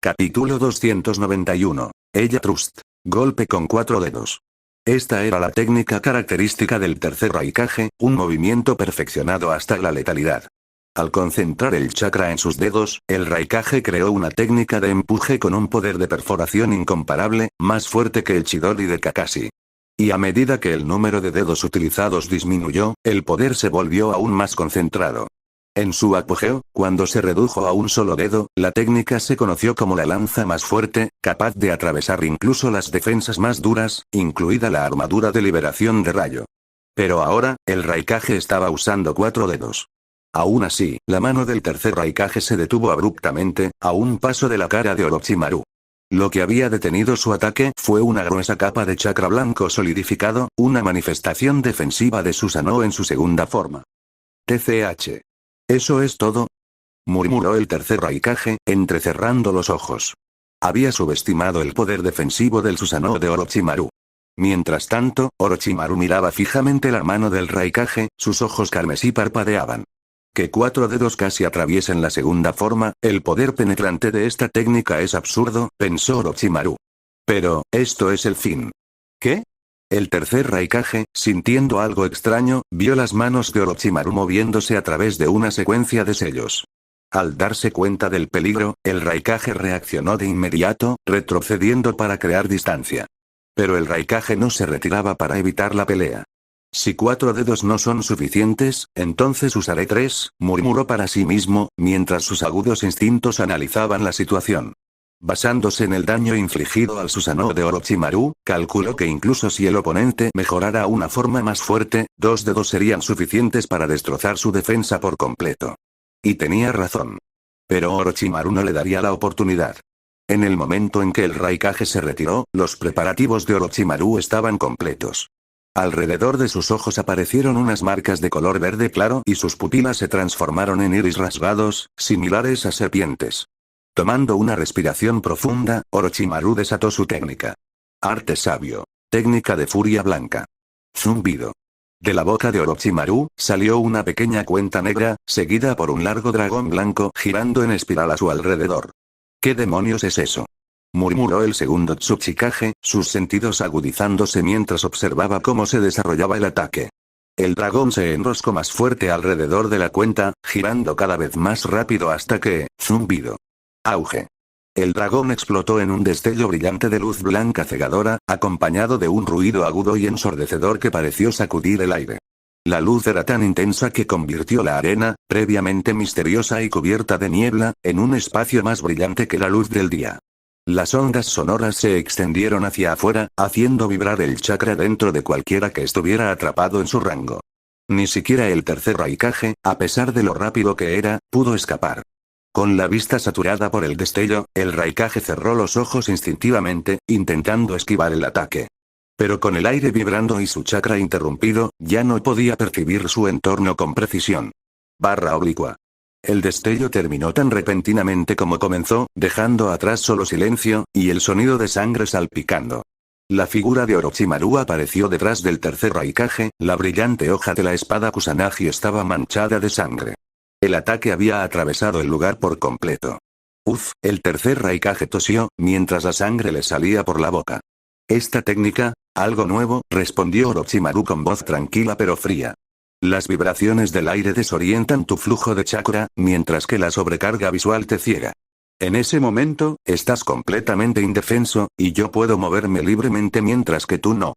Capítulo 291. Ella Trust. Golpe con 4 dedos. Esta era la técnica característica del tercer Raikage, un movimiento perfeccionado hasta la letalidad. Al concentrar el chakra en sus dedos, el Raikage creó una técnica de empuje con un poder de perforación incomparable, más fuerte que el Chidori de Kakashi. Y a medida que el número de dedos utilizados disminuyó, el poder se volvió aún más concentrado. En su apogeo, cuando se redujo a un solo dedo, la técnica se conoció como la lanza más fuerte, capaz de atravesar incluso las defensas más duras, incluida la armadura de liberación de rayo. Pero ahora, el Raikage estaba usando 4 dedos. Aún así, la mano del tercer Raikage se detuvo abruptamente, a un paso de la cara de Orochimaru. Lo que había detenido su ataque fue una gruesa capa de chakra blanco solidificado, una manifestación defensiva de Susanoo en su segunda forma. TCH. ¿Eso es todo?, murmuró el tercer Raikage, entrecerrando los ojos. Había subestimado el poder defensivo del Susanoo de Orochimaru. Mientras tanto, Orochimaru miraba fijamente la mano del Raikage, sus ojos carmesí parpadeaban. Que 4 dedos casi atraviesen la segunda forma, el poder penetrante de esta técnica es absurdo, pensó Orochimaru. Pero, esto es el fin. ¿Qué? El tercer Raikage, sintiendo algo extraño, vio las manos de Orochimaru moviéndose a través de una secuencia de sellos. Al darse cuenta del peligro, el Raikage reaccionó de inmediato, retrocediendo para crear distancia. Pero el Raikage no se retiraba para evitar la pelea. Si 4 dedos no son suficientes, entonces usaré 3, murmuró para sí mismo, mientras sus agudos instintos analizaban la situación. Basándose en el daño infligido al Susanoo de Orochimaru, calculó que incluso si el oponente mejorara a una forma más fuerte, 2 dedos serían suficientes para destrozar su defensa por completo. Y tenía razón. Pero Orochimaru no le daría la oportunidad. En el momento en que el Raikage se retiró, los preparativos de Orochimaru estaban completos. Alrededor de sus ojos aparecieron unas marcas de color verde claro y sus pupilas se transformaron en iris rasgados, similares a serpientes. Tomando una respiración profunda, Orochimaru desató su técnica. Arte sabio. Técnica de furia blanca. Zumbido. De la boca de Orochimaru, salió una pequeña cuenta negra, seguida por un largo dragón blanco girando en espiral a su alrededor. ¿Qué demonios es eso?, murmuró el segundo Tsuchikage, sus sentidos agudizándose mientras observaba cómo se desarrollaba el ataque. El dragón se enroscó más fuerte alrededor de la cuenta, girando cada vez más rápido hasta que, zumbido. Auge. El dragón explotó en un destello brillante de luz blanca cegadora, acompañado de un ruido agudo y ensordecedor que pareció sacudir el aire. La luz era tan intensa que convirtió la arena, previamente misteriosa y cubierta de niebla, en un espacio más brillante que la luz del día. Las ondas sonoras se extendieron hacia afuera, haciendo vibrar el chakra dentro de cualquiera que estuviera atrapado en su rango. Ni siquiera el tercer Raikage, a pesar de lo rápido que era, pudo escapar. Con la vista saturada por el destello, el Raikage cerró los ojos instintivamente, intentando esquivar el ataque. Pero con el aire vibrando y su chakra interrumpido, ya no podía percibir su entorno con precisión. Barra oblicua. El destello terminó tan repentinamente como comenzó, dejando atrás solo silencio, y el sonido de sangre salpicando. La figura de Orochimaru apareció detrás del tercer Raikage, la brillante hoja de la espada Kusanagi estaba manchada de sangre. El ataque había atravesado el lugar por completo. Uf, el tercer Raikage tosió, mientras la sangre le salía por la boca. Esta técnica, algo nuevo, respondió Orochimaru con voz tranquila pero fría. Las vibraciones del aire desorientan tu flujo de chakra, mientras que la sobrecarga visual te ciega. En ese momento, estás completamente indefenso, y yo puedo moverme libremente mientras que tú no.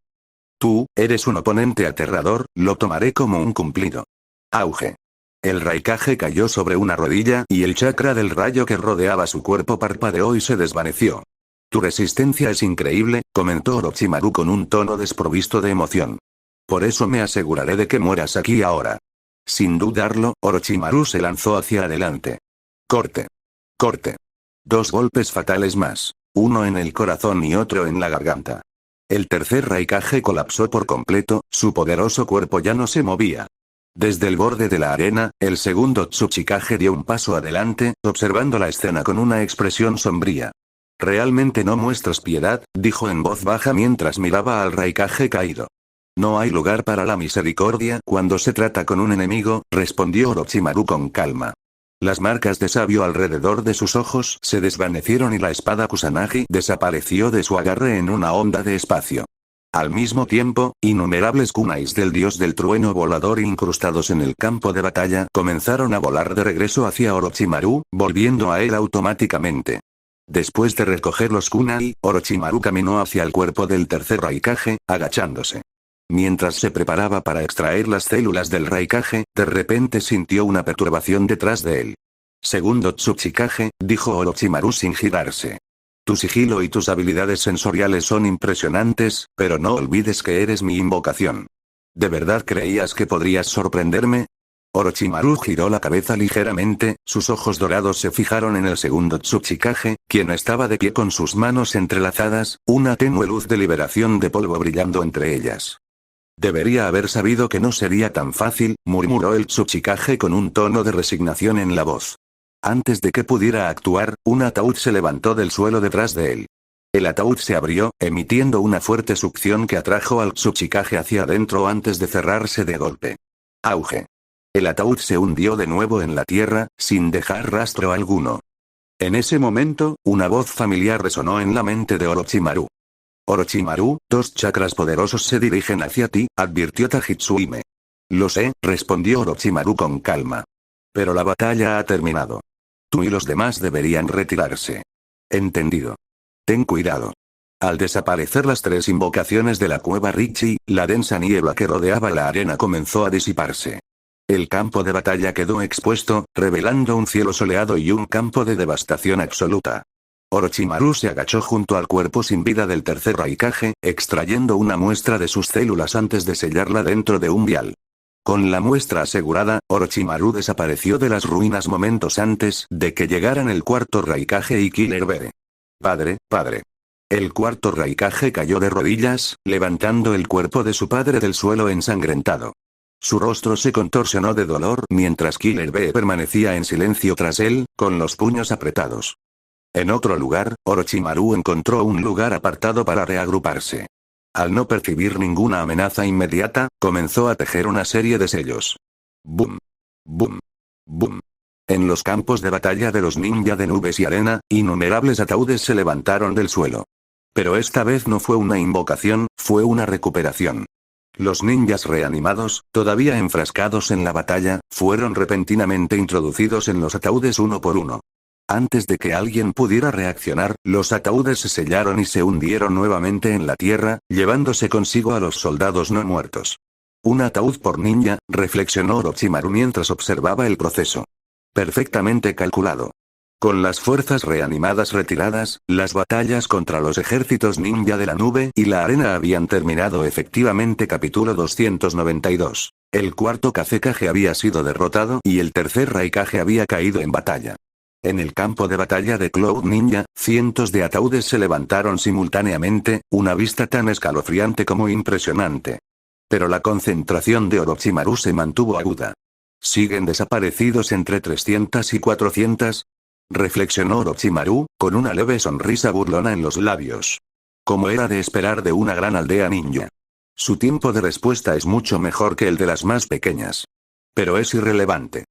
Tú, eres un oponente aterrador, lo tomaré como un cumplido. Auge. El Raikage cayó sobre una rodilla y el chakra del rayo que rodeaba su cuerpo parpadeó y se desvaneció. Tu resistencia es increíble, comentó Orochimaru con un tono desprovisto de emoción. Por eso me aseguraré de que mueras aquí ahora. Sin dudarlo, Orochimaru se lanzó hacia adelante. Corte. Corte. 2 golpes fatales más. Uno en el corazón y otro en la garganta. El tercer Raikage colapsó por completo, su poderoso cuerpo ya no se movía. Desde el borde de la arena, el segundo Tsuchikage dio un paso adelante, observando la escena con una expresión sombría. Realmente no muestras piedad, dijo en voz baja mientras miraba al Raikage caído. No hay lugar para la misericordia cuando se trata con un enemigo, respondió Orochimaru con calma. Las marcas de sabio alrededor de sus ojos se desvanecieron y la espada Kusanagi desapareció de su agarre en una onda de espacio. Al mismo tiempo, innumerables kunais del dios del trueno volador incrustados en el campo de batalla comenzaron a volar de regreso hacia Orochimaru, volviendo a él automáticamente. Después de recoger los kunai, Orochimaru caminó hacia el cuerpo del tercer Raikage, agachándose. Mientras se preparaba para extraer las células del Raikage, de repente sintió una perturbación detrás de él. Segundo Tsuchikage, dijo Orochimaru sin girarse. Tu sigilo y tus habilidades sensoriales son impresionantes, pero no olvides que eres mi invocación. ¿De verdad creías que podrías sorprenderme? Orochimaru giró la cabeza ligeramente, sus ojos dorados se fijaron en el segundo Tsuchikage, quien estaba de pie con sus manos entrelazadas, una tenue luz de liberación de polvo brillando entre ellas. Debería haber sabido que no sería tan fácil, murmuró el Tsuchikage con un tono de resignación en la voz. Antes de que pudiera actuar, un ataúd se levantó del suelo detrás de él. El ataúd se abrió, emitiendo una fuerte succión que atrajo al Tsuchikage hacia adentro antes de cerrarse de golpe. Auge. El ataúd se hundió de nuevo en la tierra, sin dejar rastro alguno. En ese momento, una voz familiar resonó en la mente de Orochimaru. Orochimaru, 2 chakras poderosos se dirigen hacia ti, advirtió Tajitsuhime. Lo sé, respondió Orochimaru con calma. Pero la batalla ha terminado. Tú y los demás deberían retirarse. Entendido. Ten cuidado. Al desaparecer las 3 invocaciones de la cueva Richi, la densa niebla que rodeaba la arena comenzó a disiparse. El campo de batalla quedó expuesto, revelando un cielo soleado y un campo de devastación absoluta. Orochimaru se agachó junto al cuerpo sin vida del tercer Raikage, extrayendo una muestra de sus células antes de sellarla dentro de un vial. Con la muestra asegurada, Orochimaru desapareció de las ruinas momentos antes de que llegaran el cuarto Raikage y Killer Bee. Padre. El cuarto Raikage cayó de rodillas, levantando el cuerpo de su padre del suelo ensangrentado. Su rostro se contorsionó de dolor mientras Killer Bee permanecía en silencio tras él, con los puños apretados. En otro lugar, Orochimaru encontró un lugar apartado para reagruparse. Al no percibir ninguna amenaza inmediata, comenzó a tejer una serie de sellos. Boom. Boom. Boom. En los campos de batalla de los ninja de nubes y arena, innumerables ataúdes se levantaron del suelo. Pero esta vez no fue una invocación, fue una recuperación. Los ninjas reanimados, todavía enfrascados en la batalla, fueron repentinamente introducidos en los ataúdes uno por uno. Antes de que alguien pudiera reaccionar, los ataúdes se sellaron y se hundieron nuevamente en la tierra, llevándose consigo a los soldados no muertos. Un ataúd por ninja, reflexionó Orochimaru mientras observaba el proceso. Perfectamente calculado. Con las fuerzas reanimadas retiradas, las batallas contra los ejércitos ninja de la nube y la arena habían terminado efectivamente. Capítulo 292. El cuarto Kazekage había sido derrotado y el tercer Raikage había caído en batalla. En el campo de batalla de Cloud Ninja, cientos de ataúdes se levantaron simultáneamente, una vista tan escalofriante como impresionante. Pero la concentración de Orochimaru se mantuvo aguda. ¿Siguen desaparecidos entre 300 y 400? Reflexionó Orochimaru, con una leve sonrisa burlona en los labios. Como era de esperar de una gran aldea ninja. Su tiempo de respuesta es mucho mejor que el de las más pequeñas. Pero es irrelevante.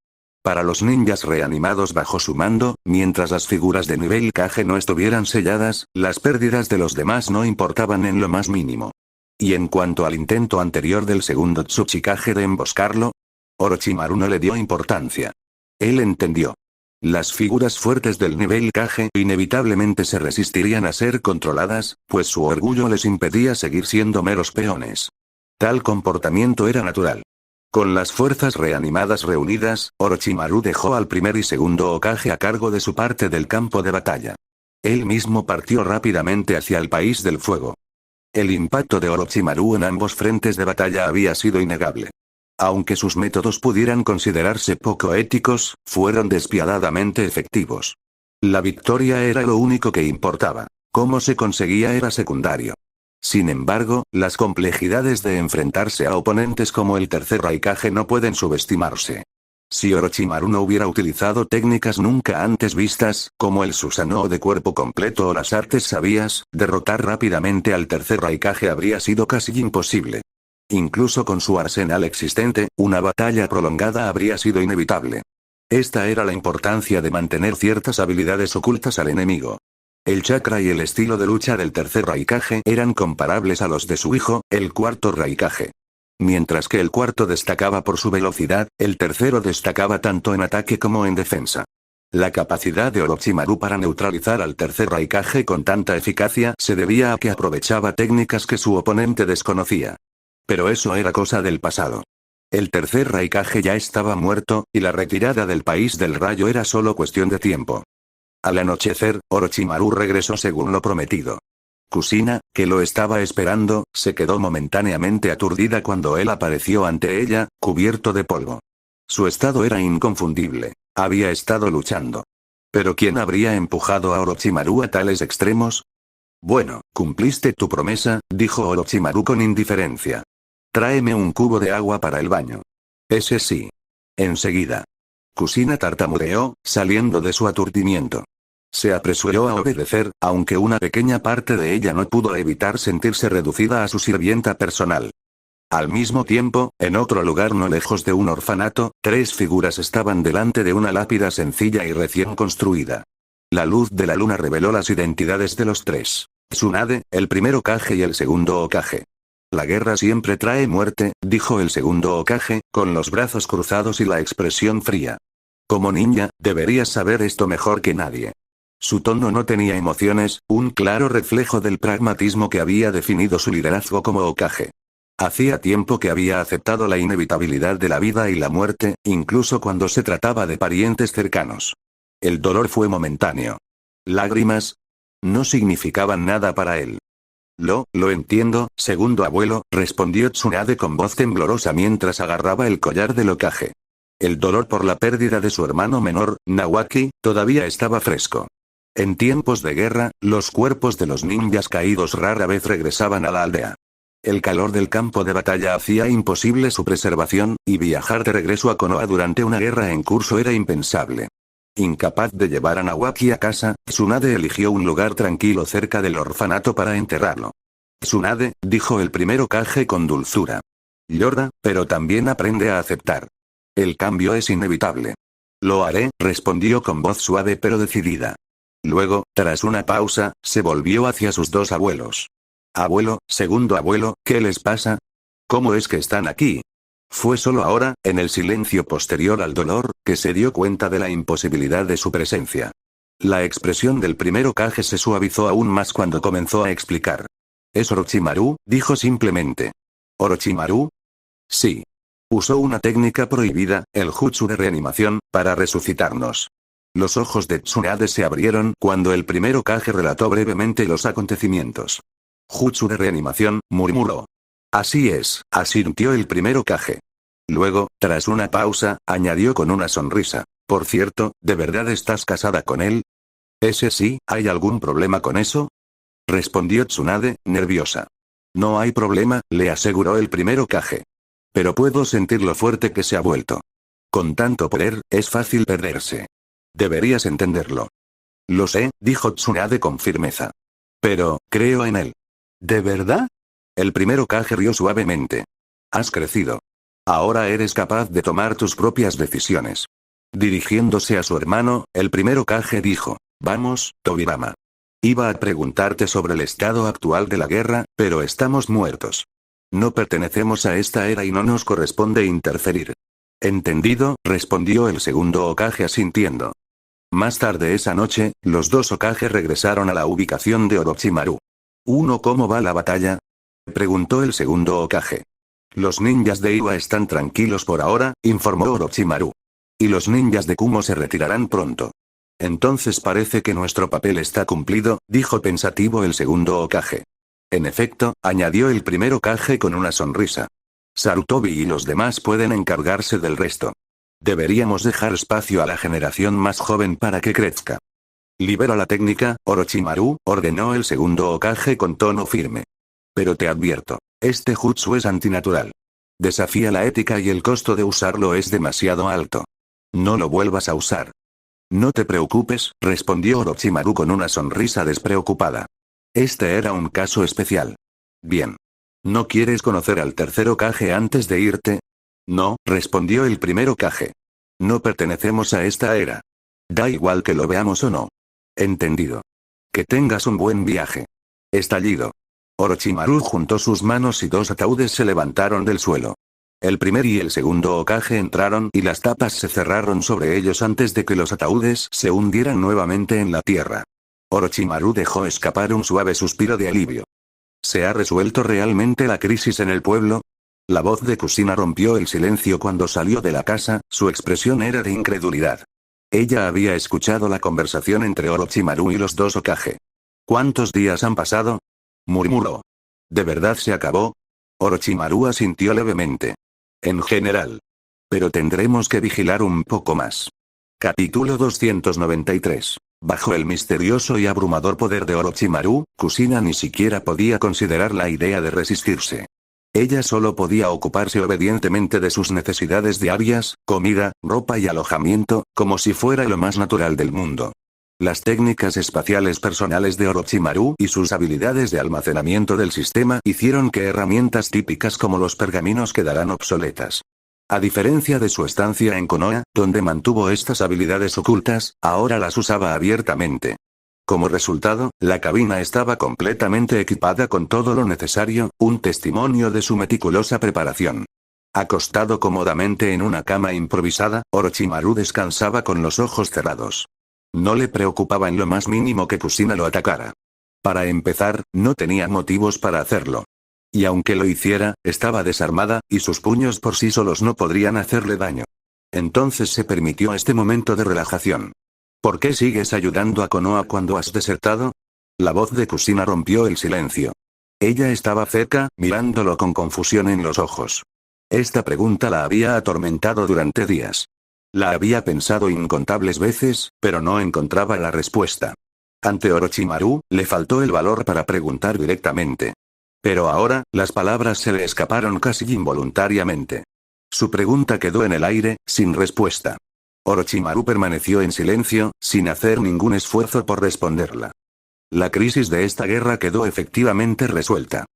Para los ninjas reanimados bajo su mando, mientras las figuras de nivel Kage no estuvieran selladas, las pérdidas de los demás no importaban en lo más mínimo. Y en cuanto al intento anterior del segundo Tsuchikage de emboscarlo, Orochimaru no le dio importancia. Él entendió. Las figuras fuertes del nivel Kage inevitablemente se resistirían a ser controladas, pues su orgullo les impedía seguir siendo meros peones. Tal comportamiento era natural. Con las fuerzas reanimadas reunidas, Orochimaru dejó al primer y segundo Hokage a cargo de su parte del campo de batalla. Él mismo partió rápidamente hacia el país del fuego. El impacto de Orochimaru en ambos frentes de batalla había sido innegable. Aunque sus métodos pudieran considerarse poco éticos, fueron despiadadamente efectivos. La victoria era lo único que importaba. Cómo se conseguía era secundario. Sin embargo, las complejidades de enfrentarse a oponentes como el tercer Raikage no pueden subestimarse. Si Orochimaru no hubiera utilizado técnicas nunca antes vistas, como el Susanoo de cuerpo completo o las artes sabias, derrotar rápidamente al tercer Raikage habría sido casi imposible. Incluso con su arsenal existente, una batalla prolongada habría sido inevitable. Esta era la importancia de mantener ciertas habilidades ocultas al enemigo. El chakra y el estilo de lucha del tercer Raikage eran comparables a los de su hijo, el cuarto Raikage. Mientras que el cuarto destacaba por su velocidad, el tercero destacaba tanto en ataque como en defensa. La capacidad de Orochimaru para neutralizar al tercer Raikage con tanta eficacia se debía a que aprovechaba técnicas que su oponente desconocía. Pero eso era cosa del pasado. El tercer Raikage ya estaba muerto, y la retirada del país del rayo era solo cuestión de tiempo. Al anochecer, Orochimaru regresó según lo prometido. Kushina, que lo estaba esperando, se quedó momentáneamente aturdida cuando él apareció ante ella, cubierto de polvo. Su estado era inconfundible. Había estado luchando. ¿Pero quién habría empujado a Orochimaru a tales extremos? Bueno, cumpliste tu promesa, dijo Orochimaru con indiferencia. Tráeme un cubo de agua para el baño. Ese sí. Enseguida. Kushina tartamudeó, saliendo de su aturdimiento. Se apresuró a obedecer, aunque una pequeña parte de ella no pudo evitar sentirse reducida a su sirvienta personal. Al mismo tiempo, en otro lugar no lejos de un orfanato, 3 figuras estaban delante de una lápida sencilla y recién construida. La luz de la luna reveló las identidades de los 3. Tsunade, el primer Hokage y el segundo Hokage. La guerra siempre trae muerte, dijo el segundo Hokage, con los brazos cruzados y la expresión fría. Como ninja, deberías saber esto mejor que nadie. Su tono no tenía emociones, un claro reflejo del pragmatismo que había definido su liderazgo como Hokage. Hacía tiempo que había aceptado la inevitabilidad de la vida y la muerte, incluso cuando se trataba de parientes cercanos. El dolor fue momentáneo. Lágrimas no significaban nada para él. Lo entiendo, segundo abuelo, respondió Tsunade con voz temblorosa mientras agarraba el collar del Hokage. El dolor por la pérdida de su hermano menor, Nawaki, todavía estaba fresco. En tiempos de guerra, los cuerpos de los ninjas caídos rara vez regresaban a la aldea. El calor del campo de batalla hacía imposible su preservación, y viajar de regreso a Konoha durante una guerra en curso era impensable. Incapaz de llevar a Nawaki a casa, Tsunade eligió un lugar tranquilo cerca del orfanato para enterrarlo. Tsunade, dijo el primer Hokage con dulzura. Llora, pero también aprende a aceptar. El cambio es inevitable. Lo haré, respondió con voz suave pero decidida. Luego, tras una pausa, se volvió hacia sus 2 abuelos. Abuelo, segundo abuelo, ¿qué les pasa? ¿Cómo es que están aquí? Fue solo ahora, en el silencio posterior al dolor, que se dio cuenta de la imposibilidad de su presencia. La expresión del primer Hokage se suavizó aún más cuando comenzó a explicar. Es Orochimaru, dijo simplemente. ¿Orochimaru? Sí. Usó una técnica prohibida, el jutsu de reanimación, para resucitarnos. Los ojos de Tsunade se abrieron cuando el primer Hokage relató brevemente los acontecimientos. Jutsu de reanimación, murmuró. Así es, asintió el primer Hokage. Luego, tras una pausa, añadió con una sonrisa. Por cierto, ¿de verdad estás casada con él? Ese sí, ¿hay algún problema con eso? Respondió Tsunade, nerviosa. No hay problema, le aseguró el primer Hokage. Pero puedo sentir lo fuerte que se ha vuelto. Con tanto poder, es fácil perderse. Deberías entenderlo. Lo sé, dijo Tsunade con firmeza. Pero, creo en él. ¿De verdad? El primer Hokage rió suavemente. Has crecido. Ahora eres capaz de tomar tus propias decisiones. Dirigiéndose a su hermano, el primer Hokage dijo, vamos, Tobirama. Iba a preguntarte sobre el estado actual de la guerra, pero estamos muertos. No pertenecemos a esta era y no nos corresponde interferir. Entendido, respondió el segundo Hokage asintiendo. Más tarde esa noche, los 2 Hokage regresaron a la ubicación de Orochimaru. ¿Cómo va la batalla? Preguntó el segundo Hokage. Los ninjas de Iwa están tranquilos por ahora, informó Orochimaru. Y los ninjas de Kumo se retirarán pronto. Entonces parece que nuestro papel está cumplido, dijo pensativo el segundo Hokage. En efecto, añadió el primer Hokage con una sonrisa. Sarutobi y los demás pueden encargarse del resto. Deberíamos dejar espacio a la generación más joven para que crezca. Libera la técnica, Orochimaru, ordenó el segundo Hokage con tono firme. Pero te advierto, este jutsu es antinatural. Desafía la ética y el costo de usarlo es demasiado alto. No lo vuelvas a usar. No te preocupes, respondió Orochimaru con una sonrisa despreocupada. Este era un caso especial. Bien. ¿No quieres conocer al tercer Hokage antes de irte? No, respondió el primer Hokage. No pertenecemos a esta era. Da igual que lo veamos o no. Entendido. Que tengas un buen viaje. Estallido. Orochimaru juntó sus manos y dos ataúdes se levantaron del suelo. El primer y el segundo Hokage entraron y las tapas se cerraron sobre ellos antes de que los ataúdes se hundieran nuevamente en la tierra. Orochimaru dejó escapar un suave suspiro de alivio. ¿Se ha resuelto realmente la crisis en el pueblo? La voz de Kushina rompió el silencio cuando salió de la casa, su expresión era de incredulidad. Ella había escuchado la conversación entre Orochimaru y los dos Hokage. ¿Cuántos días han pasado? Murmuró. ¿De verdad se acabó? Orochimaru asintió levemente. En general. Pero tendremos que vigilar un poco más. Capítulo 293. Bajo el misterioso y abrumador poder de Orochimaru, Kushina ni siquiera podía considerar la idea de resistirse. Ella solo podía ocuparse obedientemente de sus necesidades diarias, comida, ropa y alojamiento, como si fuera lo más natural del mundo. Las técnicas espaciales personales de Orochimaru y sus habilidades de almacenamiento del sistema hicieron que herramientas típicas como los pergaminos quedaran obsoletas. A diferencia de su estancia en Konoha, donde mantuvo estas habilidades ocultas, ahora las usaba abiertamente. Como resultado, la cabina estaba completamente equipada con todo lo necesario, un testimonio de su meticulosa preparación. Acostado cómodamente en una cama improvisada, Orochimaru descansaba con los ojos cerrados. No le preocupaba en lo más mínimo que Kushina lo atacara. Para empezar, no tenía motivos para hacerlo. Y aunque lo hiciera, estaba desarmada, y sus puños por sí solos no podrían hacerle daño. Entonces se permitió este momento de relajación. ¿Por qué sigues ayudando a Konoha cuando has desertado? La voz de Kushina rompió el silencio. Ella estaba cerca, mirándolo con confusión en los ojos. Esta pregunta la había atormentado durante días. La había pensado incontables veces, pero no encontraba la respuesta. Ante Orochimaru, le faltó el valor para preguntar directamente. Pero ahora, las palabras se le escaparon casi involuntariamente. Su pregunta quedó en el aire, sin respuesta. Orochimaru permaneció en silencio, sin hacer ningún esfuerzo por responderla. La crisis de esta guerra quedó efectivamente resuelta.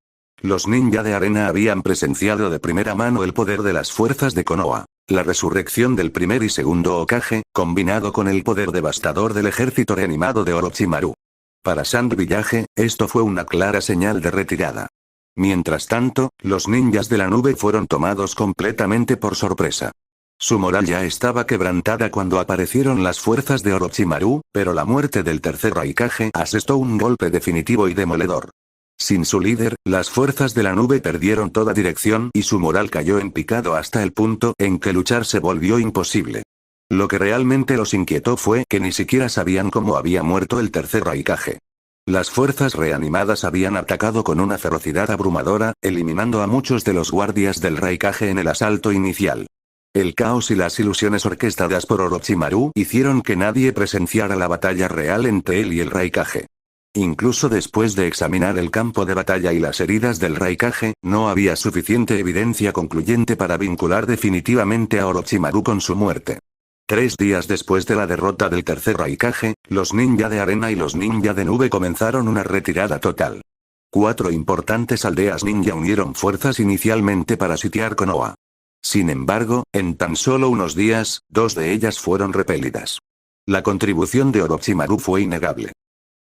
Los ninja de arena habían presenciado de primera mano el poder de las fuerzas de Konoha. La resurrección del primer y segundo Hokage, combinado con el poder devastador del ejército reanimado de Orochimaru. Para Sand Village, esto fue una clara señal de retirada. Mientras tanto, los ninjas de la nube fueron tomados completamente por sorpresa. Su moral ya estaba quebrantada cuando aparecieron las fuerzas de Orochimaru, pero la muerte del tercer Raikage asestó un golpe definitivo y demoledor. Sin su líder, las fuerzas de la nube perdieron toda dirección y su moral cayó en picado hasta el punto en que luchar se volvió imposible. Lo que realmente los inquietó fue que ni siquiera sabían cómo había muerto el tercer Raikage. Las fuerzas reanimadas habían atacado con una ferocidad abrumadora, eliminando a muchos de los guardias del Raikage en el asalto inicial. El caos y las ilusiones orquestadas por Orochimaru hicieron que nadie presenciara la batalla real entre él y el Raikage. Incluso después de examinar el campo de batalla y las heridas del Raikage, no había suficiente evidencia concluyente para vincular definitivamente a Orochimaru con su muerte. 3 días después de la derrota del tercer Raikage, los ninja de arena y los ninja de nube comenzaron una retirada total. 4 importantes aldeas ninja unieron fuerzas inicialmente para sitiar Konoha. Sin embargo, en tan solo unos días, 2 de ellas fueron repelidas. La contribución de Orochimaru fue innegable.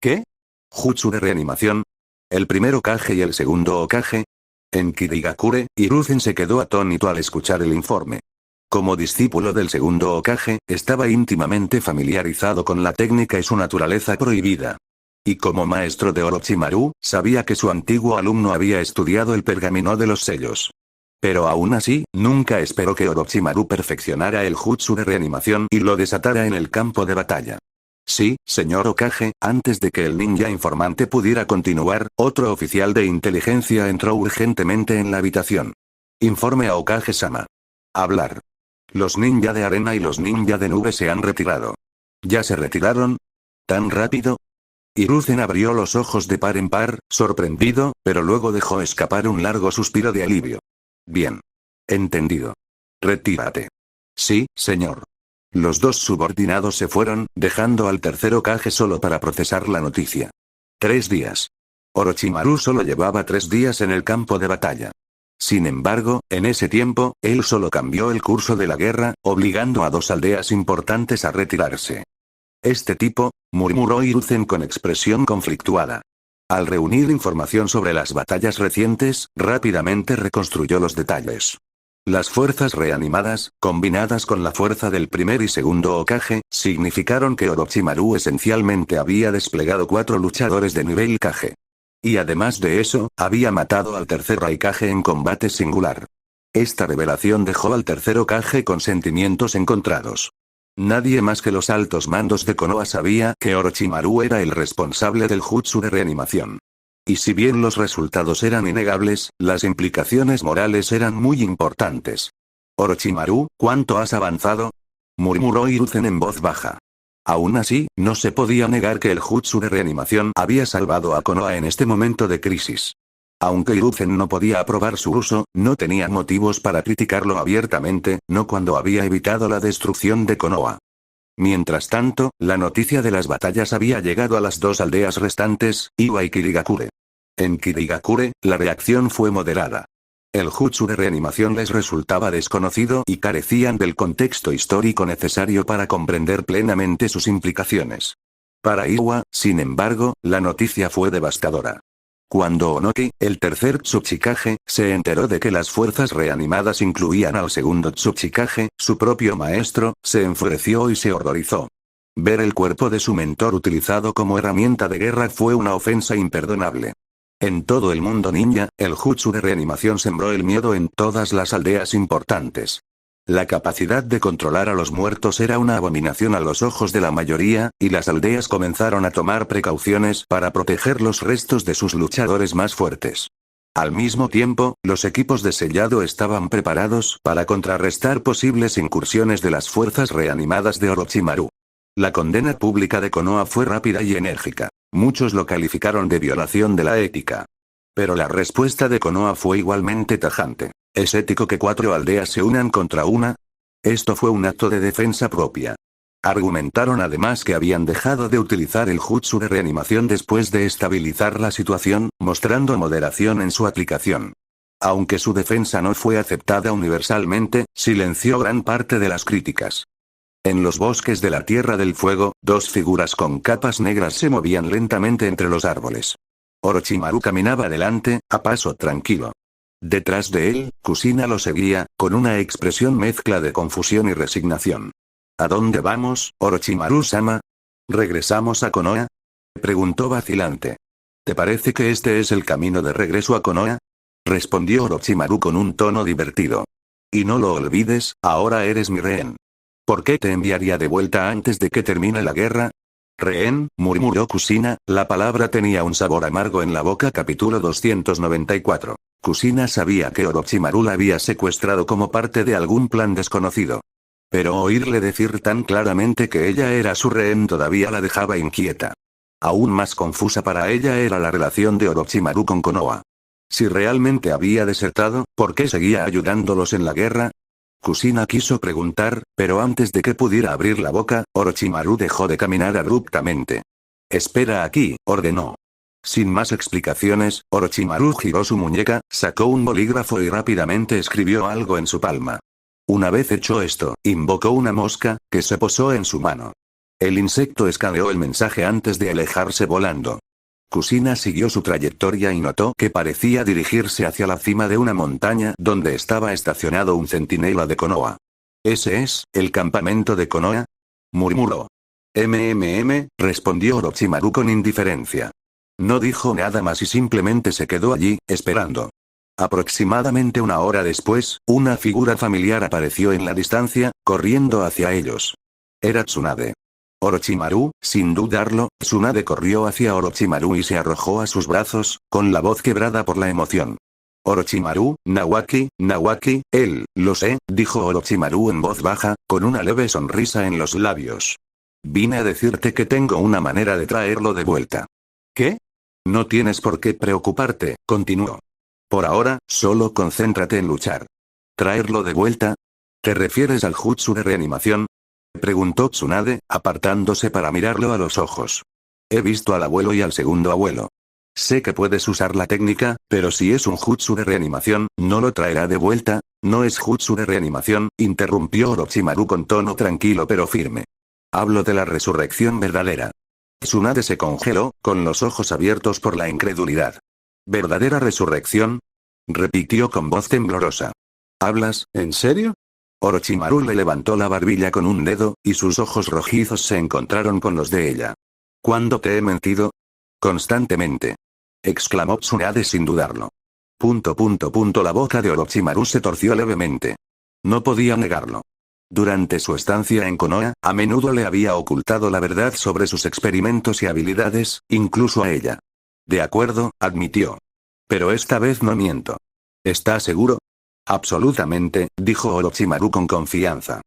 ¿Qué? ¿Jutsu de reanimación? ¿El primer Hokage y el segundo Hokage? En Kirigakure, Hiruzen se quedó atónito al escuchar el informe. Como discípulo del segundo Hokage, estaba íntimamente familiarizado con la técnica y su naturaleza prohibida. Y como maestro de Orochimaru, sabía que su antiguo alumno había estudiado el pergamino de los sellos. Pero aún así, nunca esperó que Orochimaru perfeccionara el jutsu de reanimación y lo desatara en el campo de batalla. Sí, señor Hokage, antes de que el ninja informante pudiera continuar, otro oficial de inteligencia entró urgentemente en la habitación. Informe a Hokage-sama. Hablar. Los ninja de arena y los ninja de nube se han retirado. ¿Ya se retiraron? ¿Tan rápido? Hiruzen abrió los ojos de par en par, sorprendido, pero luego dejó escapar un largo suspiro de alivio. Bien. Entendido. Retírate. Sí, señor. Los 2 subordinados se fueron, dejando al tercer Hokage solo para procesar la noticia. 3 días. Orochimaru solo llevaba 3 días en el campo de batalla. Sin embargo, en ese tiempo, él solo cambió el curso de la guerra, obligando a 2 aldeas importantes a retirarse. Este tipo, murmuró Hiruzen con expresión conflictuada. Al reunir información sobre las batallas recientes, rápidamente reconstruyó los detalles. Las fuerzas reanimadas, combinadas con la fuerza del primer y segundo Hokage, significaron que Orochimaru esencialmente había desplegado 4 luchadores de nivel Kage. Y además de eso, había matado al tercer Raikage en combate singular. Esta revelación dejó al tercer Hokage con sentimientos encontrados. Nadie más que los altos mandos de Konoha sabía que Orochimaru era el responsable del jutsu de reanimación. Y si bien los resultados eran innegables, las implicaciones morales eran muy importantes. Orochimaru, ¿cuánto has avanzado?, murmuró Hiruzen en voz baja. Aún así, no se podía negar que el jutsu de reanimación había salvado a Konoha en este momento de crisis. Aunque Hiruzen no podía aprobar su uso, no tenía motivos para criticarlo abiertamente, no cuando había evitado la destrucción de Konoha. Mientras tanto, la noticia de las batallas había llegado a las 2 aldeas restantes, Iwa y Kirigakure. En Kirigakure, la reacción fue moderada. El jutsu de reanimación les resultaba desconocido y carecían del contexto histórico necesario para comprender plenamente sus implicaciones. Para Iwa, sin embargo, la noticia fue devastadora. Cuando Onoki, el tercer Tsuchikage, se enteró de que las fuerzas reanimadas incluían al segundo Tsuchikage, su propio maestro, se enfureció y se horrorizó. Ver el cuerpo de su mentor utilizado como herramienta de guerra fue una ofensa imperdonable. En todo el mundo ninja, el jutsu de reanimación sembró el miedo en todas las aldeas importantes. La capacidad de controlar a los muertos era una abominación a los ojos de la mayoría, y las aldeas comenzaron a tomar precauciones para proteger los restos de sus luchadores más fuertes. Al mismo tiempo, los equipos de sellado estaban preparados para contrarrestar posibles incursiones de las fuerzas reanimadas de Orochimaru. La condena pública de Konoha fue rápida y enérgica. Muchos lo calificaron de violación de la ética. Pero la respuesta de Konoha fue igualmente tajante. ¿Es ético que 4 aldeas se unan contra una? Esto fue un acto de defensa propia. Argumentaron además que habían dejado de utilizar el jutsu de reanimación después de estabilizar la situación, mostrando moderación en su aplicación. Aunque su defensa no fue aceptada universalmente, silenció gran parte de las críticas. En los bosques de la Tierra del Fuego, 2 figuras con capas negras se movían lentamente entre los árboles. Orochimaru caminaba adelante, a paso tranquilo. Detrás de él, Kushina lo seguía, con una expresión mezcla de confusión y resignación. ¿A dónde vamos, Orochimaru-sama? ¿Regresamos a Konoha?, preguntó vacilante. ¿Te parece que este es el camino de regreso a Konoha?, respondió Orochimaru con un tono divertido. Y no lo olvides, ahora eres mi rehén. ¿Por qué te enviaría de vuelta antes de que termine la guerra? Rehén, murmuró Kushina, la palabra tenía un sabor amargo en la boca. Capítulo 294. Kushina sabía que Orochimaru la había secuestrado como parte de algún plan desconocido. Pero oírle decir tan claramente que ella era su rehén todavía la dejaba inquieta. Aún más confusa para ella era la relación de Orochimaru con Konoha. Si realmente había desertado, ¿por qué seguía ayudándolos en la guerra? Kushina quiso preguntar, pero antes de que pudiera abrir la boca, Orochimaru dejó de caminar abruptamente. «Espera aquí», ordenó. Sin más explicaciones, Orochimaru giró su muñeca, sacó un bolígrafo y rápidamente escribió algo en su palma. Una vez hecho esto, invocó una mosca, que se posó en su mano. El insecto escaneó el mensaje antes de alejarse volando. Kushina siguió su trayectoria y notó que parecía dirigirse hacia la cima de una montaña donde estaba estacionado un centinela de Konoha. ¿Ese es el campamento de Konoha?, murmuró. Respondió Orochimaru con indiferencia. No dijo nada más y simplemente se quedó allí, esperando. Aproximadamente una hora después, una figura familiar apareció en la distancia, corriendo hacia ellos. Era Tsunade. Orochimaru, sin dudarlo, Tsunade corrió hacia Orochimaru y se arrojó a sus brazos, con la voz quebrada por la emoción. Orochimaru, Nawaki, él, lo sé, dijo Orochimaru en voz baja, con una leve sonrisa en los labios. Vine a decirte que tengo una manera de traerlo de vuelta. ¿Qué? No tienes por qué preocuparte, continuó. Por ahora, solo concéntrate en luchar. ¿Traerlo de vuelta? ¿Te refieres al jutsu de reanimación?, preguntó Tsunade, apartándose para mirarlo a los ojos. He visto al abuelo y al segundo abuelo. Sé que puedes usar la técnica, pero si es un jutsu de reanimación, ¿no lo traerá de vuelta? No es jutsu de reanimación, interrumpió Orochimaru con tono tranquilo pero firme. Hablo de la resurrección verdadera. Tsunade se congeló, con los ojos abiertos por la incredulidad. ¿Verdadera resurrección? Repitió con voz temblorosa. ¿Hablas, en serio? Orochimaru le levantó la barbilla con un dedo, y sus ojos rojizos se encontraron con los de ella. ¿Cuándo te he mentido? Constantemente. Exclamó Tsunade sin dudarlo. La boca de Orochimaru se torció levemente. No podía negarlo. Durante su estancia en Konoha, a menudo le había ocultado la verdad sobre sus experimentos y habilidades, incluso a ella. De acuerdo, admitió. Pero esta vez no miento. ¿Está seguro? Absolutamente, dijo Orochimaru con confianza.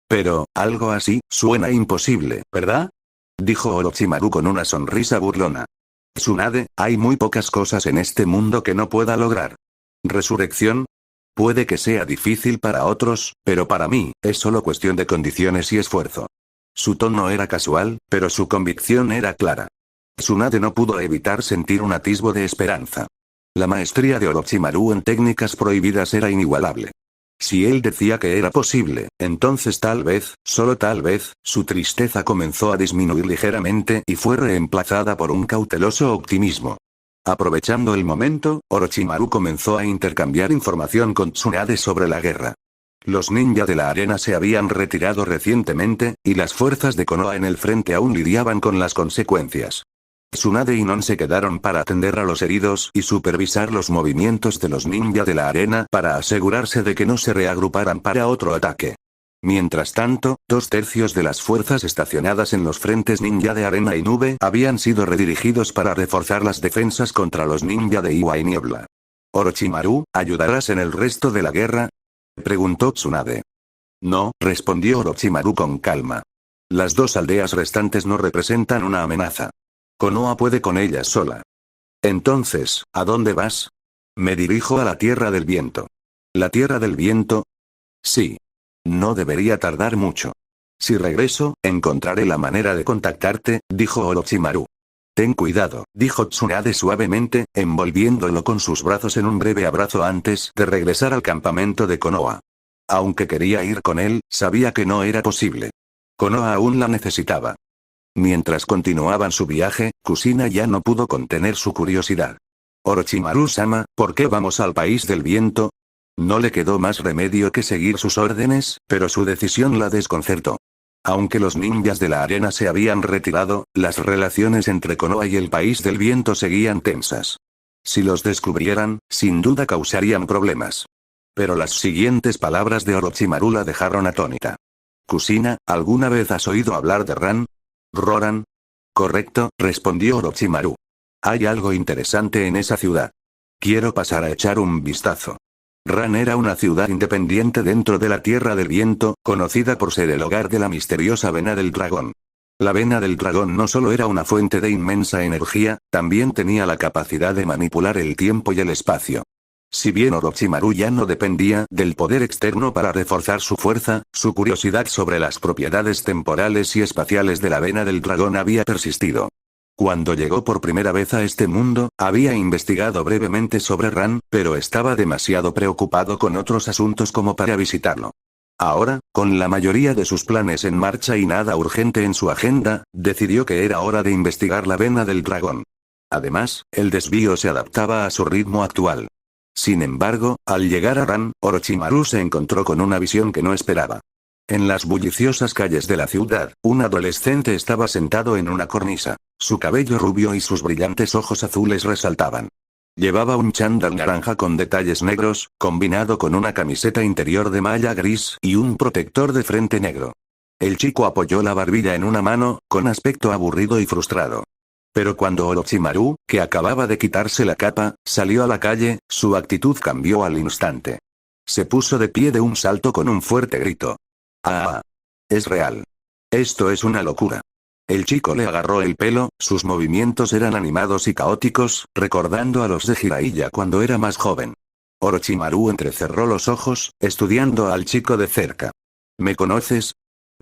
Pero, algo así, suena imposible, ¿verdad? Dijo Orochimaru con una sonrisa burlona. Tsunade, hay muy pocas cosas en este mundo que no pueda lograr. ¿Resurrección? Puede que sea difícil para otros, pero para mí, es solo cuestión de condiciones y esfuerzo. Su tono era casual, pero su convicción era clara. Tsunade no pudo evitar sentir un atisbo de esperanza. La maestría de Orochimaru en técnicas prohibidas era inigualable. Si él decía que era posible, entonces tal vez, solo tal vez, su tristeza comenzó a disminuir ligeramente y fue reemplazada por un cauteloso optimismo. Aprovechando el momento, Orochimaru comenzó a intercambiar información con Tsunade sobre la guerra. Los ninja de la arena se habían retirado recientemente, y las fuerzas de Konoha en el frente aún lidiaban con las consecuencias. Tsunade y Non se quedaron para atender a los heridos y supervisar los movimientos de los ninja de la arena para asegurarse de que no se reagruparan para otro ataque. Mientras tanto, 2/3 de las fuerzas estacionadas en los frentes ninja de arena y nube habían sido redirigidos para reforzar las defensas contra los ninja de Iwa y niebla. «Orochimaru, ¿ayudarás en el resto de la guerra?», preguntó Tsunade. «No», respondió Orochimaru con calma. «Las 2 aldeas restantes no representan una amenaza. Konoha puede con ellas sola». «Entonces, ¿a dónde vas?». «Me dirijo a la Tierra del Viento». «¿La Tierra del Viento?». «Sí. No debería tardar mucho. Si regreso, encontraré la manera de contactarte», dijo Orochimaru. «Ten cuidado», dijo Tsunade suavemente, envolviéndolo con sus brazos en un breve abrazo antes de regresar al campamento de Konoha. Aunque quería ir con él, sabía que no era posible. Konoha aún la necesitaba. Mientras continuaban su viaje, Kushina ya no pudo contener su curiosidad. «Orochimaru-sama, ¿por qué vamos al país del viento?». No le quedó más remedio que seguir sus órdenes, pero su decisión la desconcertó. Aunque los ninjas de la arena se habían retirado, las relaciones entre Konoha y el país del viento seguían tensas. Si los descubrieran, sin duda causarían problemas. Pero las siguientes palabras de Orochimaru la dejaron atónita. «Kushina, ¿alguna vez has oído hablar de Ran? ¿Roran?». «Correcto», respondió Orochimaru. «Hay algo interesante en esa ciudad. Quiero pasar a echar un vistazo». Ran era una ciudad independiente dentro de la Tierra del Viento, conocida por ser el hogar de la misteriosa Vena del Dragón. La Vena del Dragón no solo era una fuente de inmensa energía, también tenía la capacidad de manipular el tiempo y el espacio. Si bien Orochimaru ya no dependía del poder externo para reforzar su fuerza, su curiosidad sobre las propiedades temporales y espaciales de la Vena del Dragón había persistido. Cuando llegó por primera vez a este mundo, había investigado brevemente sobre Ran, pero estaba demasiado preocupado con otros asuntos como para visitarlo. Ahora, con la mayoría de sus planes en marcha y nada urgente en su agenda, decidió que era hora de investigar la Vena del Dragón. Además, el desvío se adaptaba a su ritmo actual. Sin embargo, al llegar a Ran, Orochimaru se encontró con una visión que no esperaba. En las bulliciosas calles de la ciudad, un adolescente estaba sentado en una cornisa. Su cabello rubio y sus brillantes ojos azules resaltaban. Llevaba un chándal naranja con detalles negros, combinado con una camiseta interior de malla gris y un protector de frente negro. El chico apoyó la barbilla en una mano, con aspecto aburrido y frustrado. Pero cuando Orochimaru, que acababa de quitarse la capa, salió a la calle, su actitud cambió al instante. Se puso de pie de un salto con un fuerte grito. «¡Ah! Es real. Esto es una locura». El chico le agarró el pelo, sus movimientos eran animados y caóticos, recordando a los de Jiraiya cuando era más joven. Orochimaru entrecerró los ojos, estudiando al chico de cerca. «¿Me conoces?»,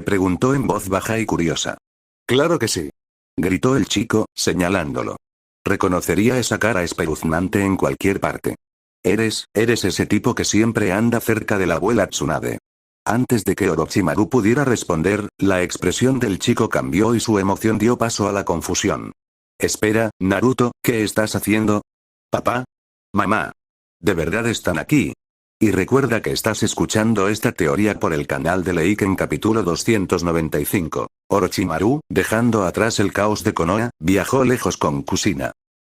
preguntó en voz baja y curiosa. «Claro que sí», gritó el chico, señalándolo. Reconocería esa cara espeluznante en cualquier parte. Eres ese tipo que siempre anda cerca de la abuela Tsunade. Antes de que Orochimaru pudiera responder, la expresión del chico cambió y su emoción dio paso a la confusión. Espera, Naruto, ¿qué estás haciendo? ¿Papá? ¿Mamá? ¿De verdad están aquí? Y recuerda que estás escuchando esta teoría por el canal de Leiken capítulo 295. Orochimaru, dejando atrás el caos de Konoha, viajó lejos con Kushina.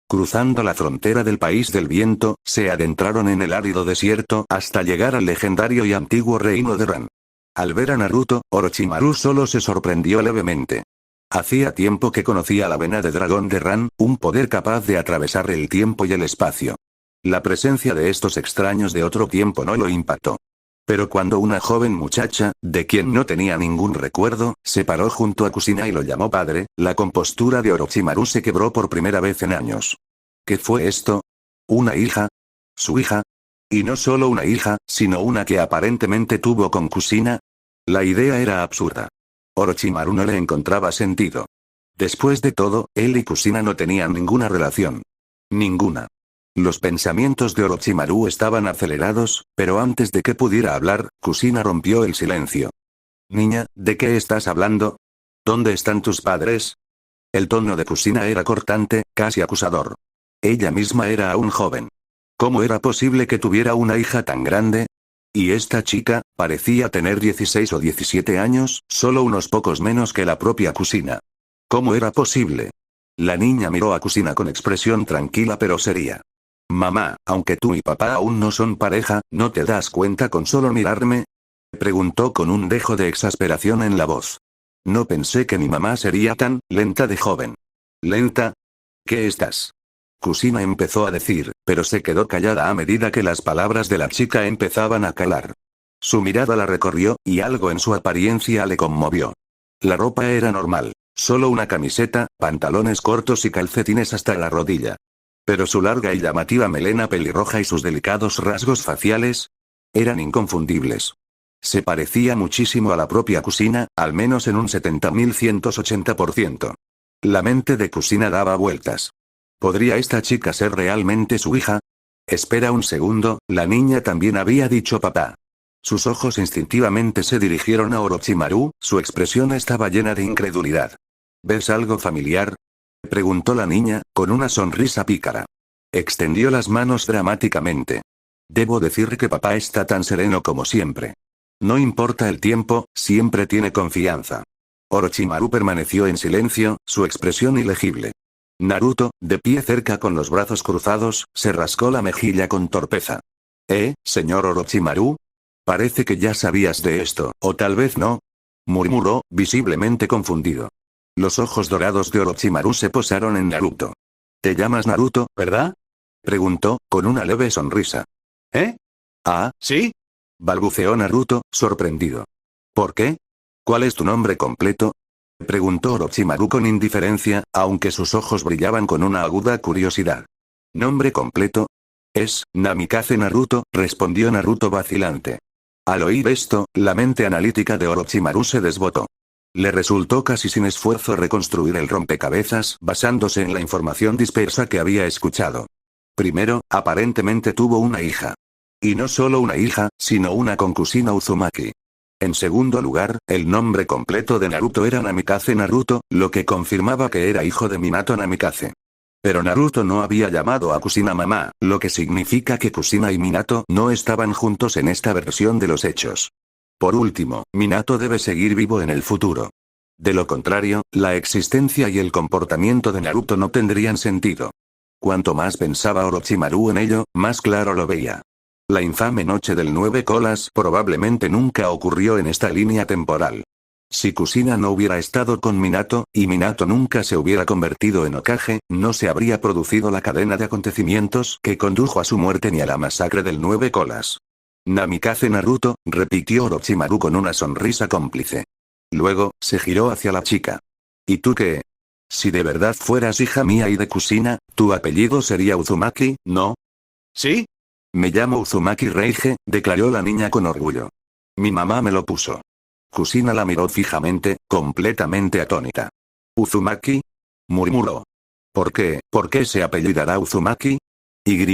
Cruzando la frontera del país del viento, se adentraron en el árido desierto hasta llegar al legendario y antiguo reino de Ran. Al ver a Naruto, Orochimaru solo se sorprendió levemente. Hacía tiempo que conocía la vena de dragón de Ran, un poder capaz de atravesar el tiempo y el espacio. La presencia de estos extraños de otro tiempo no lo impactó. Pero cuando una joven muchacha, de quien no tenía ningún recuerdo, se paró junto a Kushina y lo llamó padre, la compostura de Orochimaru se quebró por primera vez en años. ¿Qué fue esto? ¿Una hija? ¿Su hija? Y no solo una hija, sino una que aparentemente tuvo con Kushina. La idea era absurda. Orochimaru no le encontraba sentido. Después de todo, él y Kushina no tenían ninguna relación. Ninguna. Los pensamientos de Orochimaru estaban acelerados, pero antes de que pudiera hablar, Kushina rompió el silencio. Niña, ¿de qué estás hablando? ¿Dónde están tus padres? El tono de Kushina era cortante, casi acusador. Ella misma era aún joven. ¿Cómo era posible que tuviera una hija tan grande? Y esta chica, parecía tener 16 o 17 años, solo unos pocos menos que la propia Kushina. ¿Cómo era posible? La niña miró a Kushina con expresión tranquila pero seria. Mamá, aunque tú y papá aún no son pareja, ¿no te das cuenta con solo mirarme? Preguntó con un dejo de exasperación en la voz. No pensé que mi mamá sería tan lenta de joven. ¿Lenta? ¿Qué estás? Kushina empezó a decir, pero se quedó callada a medida que las palabras de la chica empezaban a calar. Su mirada la recorrió, y algo en su apariencia le conmovió. La ropa era normal, solo una camiseta, pantalones cortos y calcetines hasta la rodilla. Pero su larga y llamativa melena pelirroja y sus delicados rasgos faciales eran inconfundibles. Se parecía muchísimo a la propia Kushina, al menos en un 70.180%. La mente de Kushina daba vueltas. ¿Podría esta chica ser realmente su hija? Espera un segundo, la niña también había dicho papá. Sus ojos instintivamente se dirigieron a Orochimaru, su expresión estaba llena de incredulidad. ¿Ves algo familiar? Preguntó la niña, con una sonrisa pícara. Extendió las manos dramáticamente. Debo decir que papá está tan sereno como siempre. No importa el tiempo, siempre tiene confianza. Orochimaru permaneció en silencio, su expresión ilegible. Naruto, de pie cerca con los brazos cruzados, se rascó la mejilla con torpeza. Señor Orochimaru? Parece que ya sabías de esto, o tal vez no. Murmuró, visiblemente confundido. Los ojos dorados de Orochimaru se posaron en Naruto. ¿Te llamas Naruto, verdad? Preguntó, con una leve sonrisa. Ah, ¿sí? Balbuceó Naruto, sorprendido. ¿Por qué? ¿Cuál es tu nombre completo? Preguntó Orochimaru con indiferencia, aunque sus ojos brillaban con una aguda curiosidad. ¿Nombre completo? Es Namikaze Naruto, respondió Naruto vacilante. Al oír esto, la mente analítica de Orochimaru se desbotó. Le resultó casi sin esfuerzo reconstruir el rompecabezas basándose en la información dispersa que había escuchado. Primero, aparentemente tuvo una hija. Y no solo una hija, sino una con Kushina Uzumaki. En segundo lugar, el nombre completo de Naruto era Namikaze Naruto, lo que confirmaba que era hijo de Minato Namikaze. Pero Naruto no había llamado a Kushina mamá, lo que significa que Kushina y Minato no estaban juntos en esta versión de los hechos. Por último, Minato debe seguir vivo en el futuro. De lo contrario, la existencia y el comportamiento de Naruto no tendrían sentido. Cuanto más pensaba Orochimaru en ello, más claro lo veía. La infame noche del 9 colas probablemente nunca ocurrió en esta línea temporal. Si Kushina no hubiera estado con Minato, y Minato nunca se hubiera convertido en Hokage, no se habría producido la cadena de acontecimientos que condujo a su muerte ni a la masacre del 9 colas. Namikaze Naruto, repitió Orochimaru con una sonrisa cómplice. Luego, se giró hacia la chica. ¿Y tú qué? Si de verdad fueras hija mía y de Kushina, tu apellido sería Uzumaki, ¿no? ¿Sí? Me llamo Uzumaki Reige, declaró la niña con orgullo. Mi mamá me lo puso. Kushina la miró fijamente, completamente atónita. ¿Uzumaki? Murmuró. ¿Por qué? ¿Por qué se apellidará Uzumaki? Y.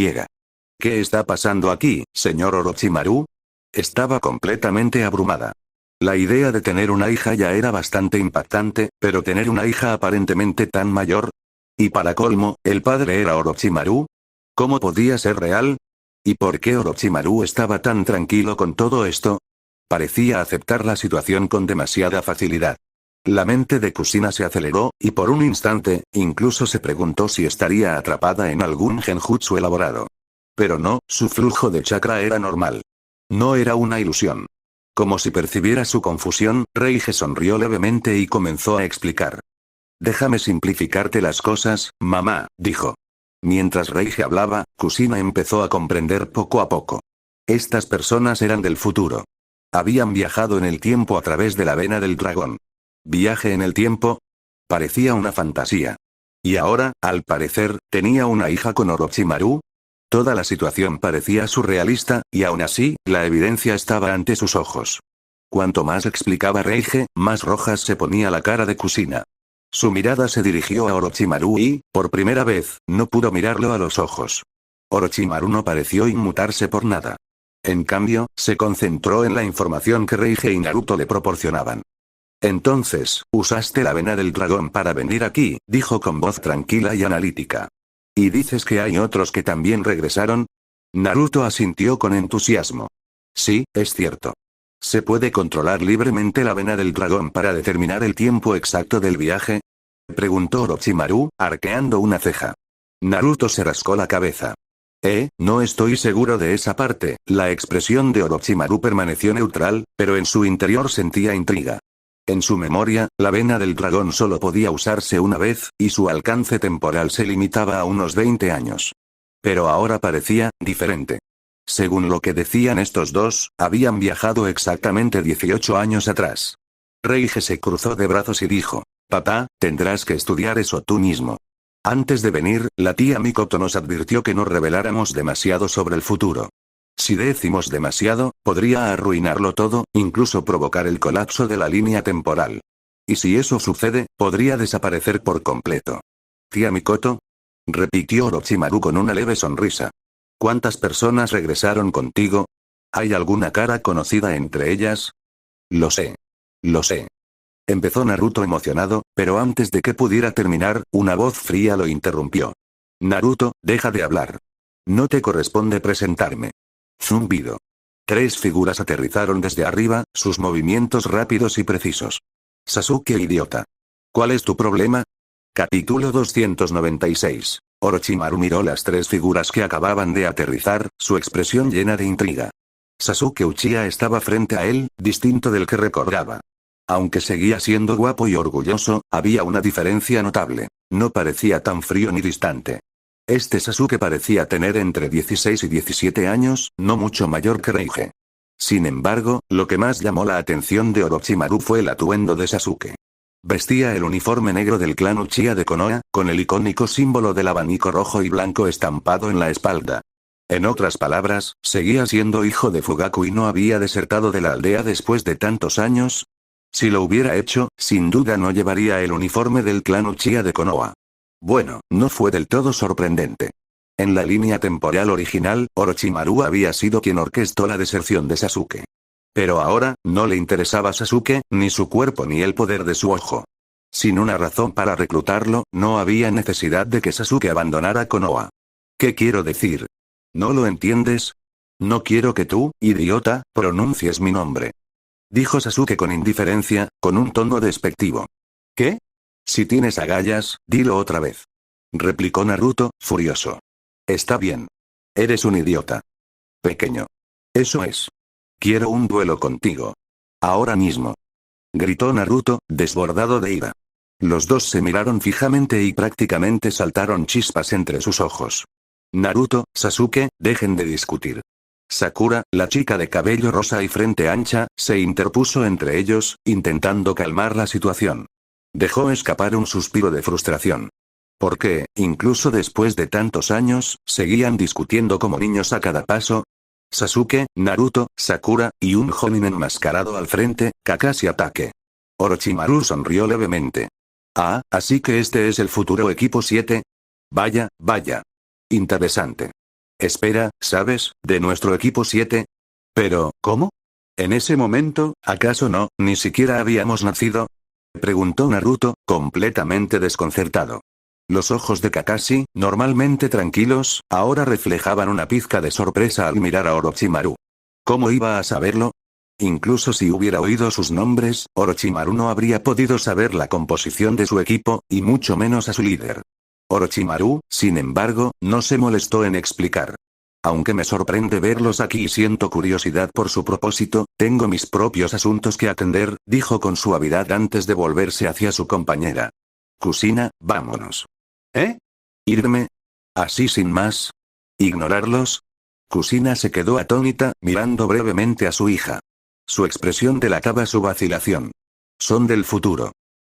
¿Qué está pasando aquí, señor Orochimaru? Estaba completamente abrumada. La idea de tener una hija ya era bastante impactante, pero tener una hija aparentemente tan mayor. Y para colmo, el padre era Orochimaru. ¿Cómo podía ser real? ¿Y por qué Orochimaru estaba tan tranquilo con todo esto? Parecía aceptar la situación con demasiada facilidad. La mente de Kusina se aceleró, y por un instante, incluso se preguntó si estaría atrapada en algún genjutsu elaborado. Pero no, su flujo de chakra era normal. No era una ilusión. Como si percibiera su confusión, Reige sonrió levemente y comenzó a explicar. Déjame simplificarte las cosas, mamá, dijo. Mientras Reige hablaba, Kusina empezó a comprender poco a poco. Estas personas eran del futuro. Habían viajado en el tiempo a través de la vena del dragón. ¿Viaje en el tiempo? Parecía una fantasía. Y ahora, al parecer, tenía una hija con Orochimaru. Toda la situación parecía surrealista, y aún así, la evidencia estaba ante sus ojos. Cuanto más explicaba Reige, más rojas se ponía la cara de Kusina. Su mirada se dirigió a Orochimaru y, por primera vez, no pudo mirarlo a los ojos. Orochimaru no pareció inmutarse por nada. En cambio, se concentró en la información que Reige y Naruto le proporcionaban. Entonces, usaste la vena del dragón para venir aquí, dijo con voz tranquila y analítica. ¿Y dices que hay otros que también regresaron? Naruto asintió con entusiasmo. Sí, es cierto. ¿Se puede controlar libremente la vena del dragón para determinar el tiempo exacto del viaje? Preguntó Orochimaru, arqueando una ceja. Naruto se rascó la cabeza. No estoy seguro de esa parte. La expresión de Orochimaru permaneció neutral, pero en su interior sentía intriga. En su memoria, la vena del dragón solo podía usarse una vez, y su alcance temporal se limitaba a unos 20 años. Pero ahora parecía diferente. Según lo que decían estos dos, habían viajado exactamente 18 años atrás. Reige se cruzó de brazos y dijo, papá, tendrás que estudiar eso tú mismo. Antes de venir, la tía Mikoto nos advirtió que no reveláramos demasiado sobre el futuro. Si decimos demasiado, podría arruinarlo todo, incluso provocar el colapso de la línea temporal. Y si eso sucede, podría desaparecer por completo. ¿Tía Mikoto? Repitió Orochimaru con una leve sonrisa. ¿Cuántas personas regresaron contigo? ¿Hay alguna cara conocida entre ellas? Lo sé. Lo sé. Empezó Naruto emocionado, pero antes de que pudiera terminar, una voz fría lo interrumpió. Naruto, deja de hablar. No te corresponde presentarme. Zumbido. 3 figuras aterrizaron desde arriba, sus movimientos rápidos y precisos. Sasuke idiota. ¿Cuál es tu problema? Capítulo 296. Orochimaru miró las 3 figuras que acababan de aterrizar, su expresión llena de intriga. Sasuke Uchiha estaba frente a él, distinto del que recordaba. Aunque seguía siendo guapo y orgulloso, había una diferencia notable. No parecía tan frío ni distante. Este Sasuke parecía tener entre 16 y 17 años, no mucho mayor que Reige. Sin embargo, lo que más llamó la atención de Orochimaru fue el atuendo de Sasuke. Vestía el uniforme negro del clan Uchiha de Konoha, con el icónico símbolo del abanico rojo y blanco estampado en la espalda. En otras palabras, seguía siendo hijo de Fugaku y no había desertado de la aldea después de tantos años. Si lo hubiera hecho, sin duda no llevaría el uniforme del clan Uchiha de Konoha. Bueno, no fue del todo sorprendente. En la línea temporal original, Orochimaru había sido quien orquestó la deserción de Sasuke. Pero ahora, no le interesaba Sasuke, ni su cuerpo ni el poder de su ojo. Sin una razón para reclutarlo, no había necesidad de que Sasuke abandonara Konoha. ¿Qué quiero decir? ¿No lo entiendes? No quiero que tú, idiota, pronuncies mi nombre. Dijo Sasuke con indiferencia, con un tono despectivo. ¿Qué? Si tienes agallas, dilo otra vez. Replicó Naruto, furioso. Está bien. Eres un idiota. Pequeño. Eso es. Quiero un duelo contigo. Ahora mismo. Gritó Naruto, desbordado de ira. Los dos se miraron fijamente y prácticamente saltaron chispas entre sus ojos. Naruto, Sasuke, dejen de discutir. Sakura, la chica de cabello rosa y frente ancha, se interpuso entre ellos, intentando calmar la situación. Dejó escapar un suspiro de frustración. ¿Por qué, incluso después de tantos años, seguían discutiendo como niños a cada paso? Sasuke, Naruto, Sakura, y un joven enmascarado al frente, Kakashi Ataque. Orochimaru sonrió levemente. Ah, así que este es el futuro equipo 7. Vaya, vaya. Interesante. Espera, ¿sabes, de nuestro equipo 7? Pero, ¿cómo? En ese momento, ¿acaso no, ni siquiera habíamos nacido? Preguntó Naruto, completamente desconcertado. Los ojos de Kakashi, normalmente tranquilos, ahora reflejaban una pizca de sorpresa al mirar a Orochimaru. ¿Cómo iba a saberlo? Incluso si hubiera oído sus nombres, Orochimaru no habría podido saber la composición de su equipo, y mucho menos a su líder. Orochimaru, sin embargo, no se molestó en explicar. Aunque me sorprende verlos aquí y siento curiosidad por su propósito, tengo mis propios asuntos que atender, dijo con suavidad antes de volverse hacia su compañera. Kusina, vámonos. ¿Eh? ¿Irme? ¿Así sin más? ¿Ignorarlos? Kusina se quedó atónita, mirando brevemente a su hija. Su expresión delataba su vacilación. Son del futuro.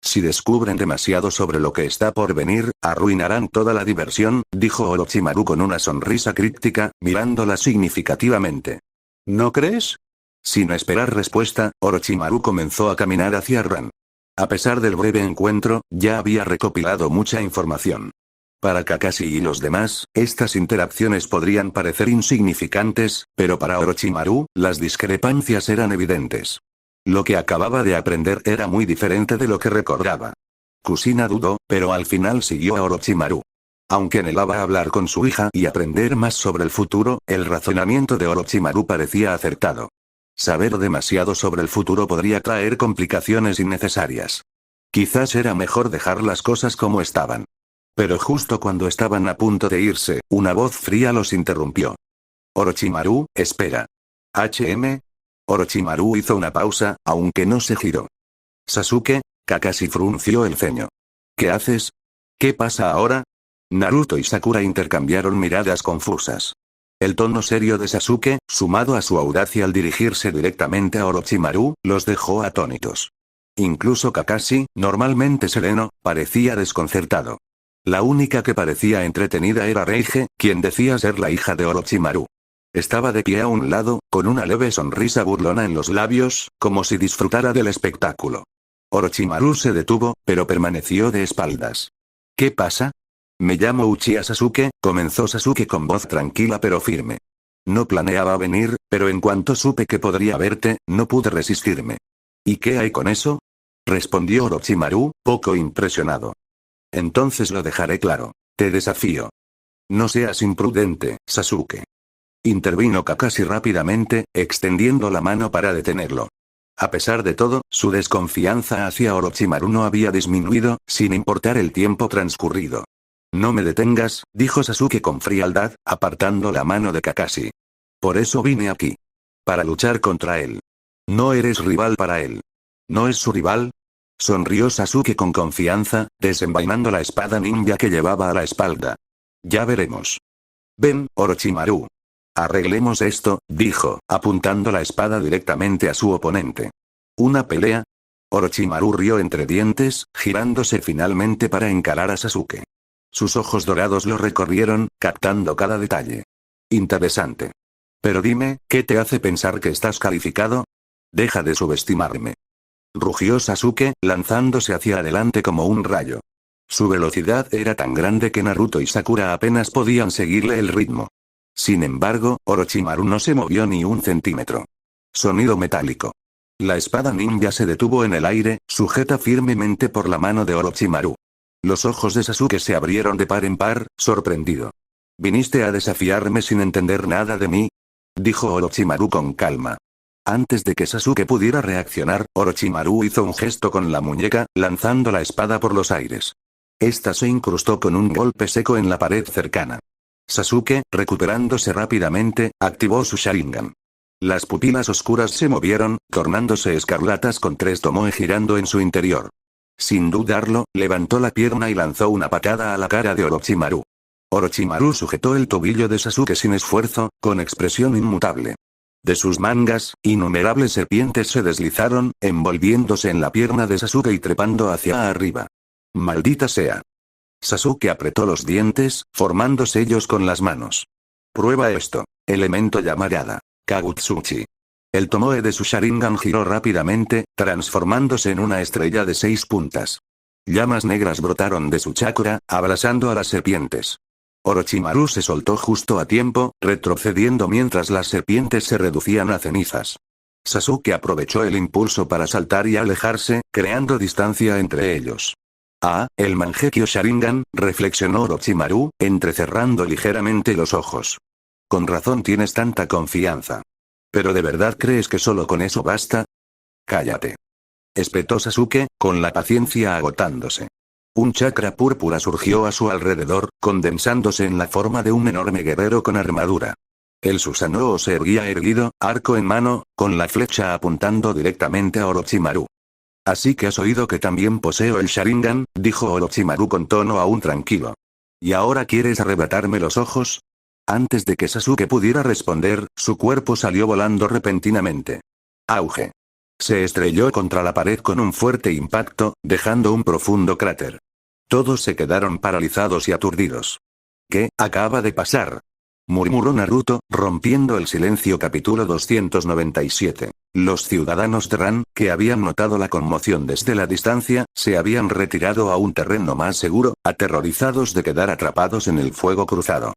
Si descubren demasiado sobre lo que está por venir, arruinarán toda la diversión, dijo Orochimaru con una sonrisa críptica, mirándola significativamente. ¿No crees? Sin esperar respuesta, Orochimaru comenzó a caminar hacia Ran. A pesar del breve encuentro, ya había recopilado mucha información. Para Kakashi y los demás, estas interacciones podrían parecer insignificantes, pero para Orochimaru, las discrepancias eran evidentes. Lo que acababa de aprender era muy diferente de lo que recordaba. Kusina dudó, pero al final siguió a Orochimaru. Aunque anhelaba hablar con su hija y aprender más sobre el futuro, el razonamiento de Orochimaru parecía acertado. Saber demasiado sobre el futuro podría traer complicaciones innecesarias. Quizás era mejor dejar las cosas como estaban. Pero justo cuando estaban a punto de irse, una voz fría los interrumpió. Orochimaru, espera. ¿HM? Orochimaru hizo una pausa, aunque no se giró. Sasuke, Kakashi frunció el ceño. ¿Qué haces? ¿Qué pasa ahora? Naruto y Sakura intercambiaron miradas confusas. El tono serio de Sasuke, sumado a su audacia al dirigirse directamente a Orochimaru, los dejó atónitos. Incluso Kakashi, normalmente sereno, parecía desconcertado. La única que parecía entretenida era Reige, quien decía ser la hija de Orochimaru. Estaba de pie a un lado, con una leve sonrisa burlona en los labios, como si disfrutara del espectáculo. Orochimaru se detuvo, pero permaneció de espaldas. ¿Qué pasa? Me llamo Uchiha Sasuke, comenzó Sasuke con voz tranquila pero firme. No planeaba venir, pero en cuanto supe que podría verte, no pude resistirme. ¿Y qué hay con eso? Respondió Orochimaru, poco impresionado. Entonces lo dejaré claro. Te desafío. No seas imprudente, Sasuke. Intervino Kakashi rápidamente, extendiendo la mano para detenerlo. A pesar de todo, su desconfianza hacia Orochimaru no había disminuido, sin importar el tiempo transcurrido. No me detengas, dijo Sasuke con frialdad, apartando la mano de Kakashi. Por eso vine aquí. Para luchar contra él. No eres rival para él. ¿No es su rival? Sonrió Sasuke con confianza, desenvainando la espada ninja que llevaba a la espalda. Ya veremos. Ven, Orochimaru. Arreglemos esto, dijo, apuntando la espada directamente a su oponente. ¿Una pelea? Orochimaru rió entre dientes, girándose finalmente para encarar a Sasuke. Sus ojos dorados lo recorrieron, captando cada detalle. Interesante. Pero dime, ¿qué te hace pensar que estás calificado? Deja de subestimarme. Rugió Sasuke, lanzándose hacia adelante como un rayo. Su velocidad era tan grande que Naruto y Sakura apenas podían seguirle el ritmo. Sin embargo, Orochimaru no se movió ni un centímetro. Sonido metálico. La espada ninja se detuvo en el aire, sujeta firmemente por la mano de Orochimaru. Los ojos de Sasuke se abrieron de par en par, sorprendido. ¿Viniste a desafiarme sin entender nada de mí? Dijo Orochimaru con calma. Antes de que Sasuke pudiera reaccionar, Orochimaru hizo un gesto con la muñeca, lanzando la espada por los aires. Esta se incrustó con un golpe seco en la pared cercana. Sasuke, recuperándose rápidamente, activó su Sharingan. Las pupilas oscuras se movieron, tornándose escarlatas con tres tomoe girando en su interior. Sin dudarlo, levantó la pierna y lanzó una patada a la cara de Orochimaru. Orochimaru sujetó el tobillo de Sasuke sin esfuerzo, con expresión inmutable. De sus mangas, innumerables serpientes se deslizaron, envolviéndose en la pierna de Sasuke y trepando hacia arriba. ¡Maldita sea! Sasuke apretó los dientes, formando sellos con las manos. Prueba esto. Elemento llamarada. Kagutsuchi. El tomoe de su Sharingan giró rápidamente, transformándose en una estrella de 6 puntas. Llamas negras brotaron de su chakra, abrasando a las serpientes. Orochimaru se soltó justo a tiempo, retrocediendo mientras las serpientes se reducían a cenizas. Sasuke aprovechó el impulso para saltar y alejarse, creando distancia entre ellos. Ah, el Mangekyo Sharingan, reflexionó Orochimaru, entrecerrando ligeramente los ojos. Con razón tienes tanta confianza. ¿Pero de verdad crees que solo con eso basta? Cállate. Espetó Sasuke, con la paciencia agotándose. Un chakra púrpura surgió a su alrededor, condensándose en la forma de un enorme guerrero con armadura. El Susanoo se erguía erguido, arco en mano, con la flecha apuntando directamente a Orochimaru. Así que has oído que también poseo el Sharingan, dijo Orochimaru con tono aún tranquilo. ¿Y ahora quieres arrebatarme los ojos? Antes de que Sasuke pudiera responder, su cuerpo salió volando repentinamente. Auge. Se estrelló contra la pared con un fuerte impacto, dejando un profundo cráter. Todos se quedaron paralizados y aturdidos. ¿Qué acaba de pasar?, murmuró Naruto, rompiendo el silencio. Capítulo 297. Los ciudadanos de Ran, que habían notado la conmoción desde la distancia, se habían retirado a un terreno más seguro, aterrorizados de quedar atrapados en el fuego cruzado.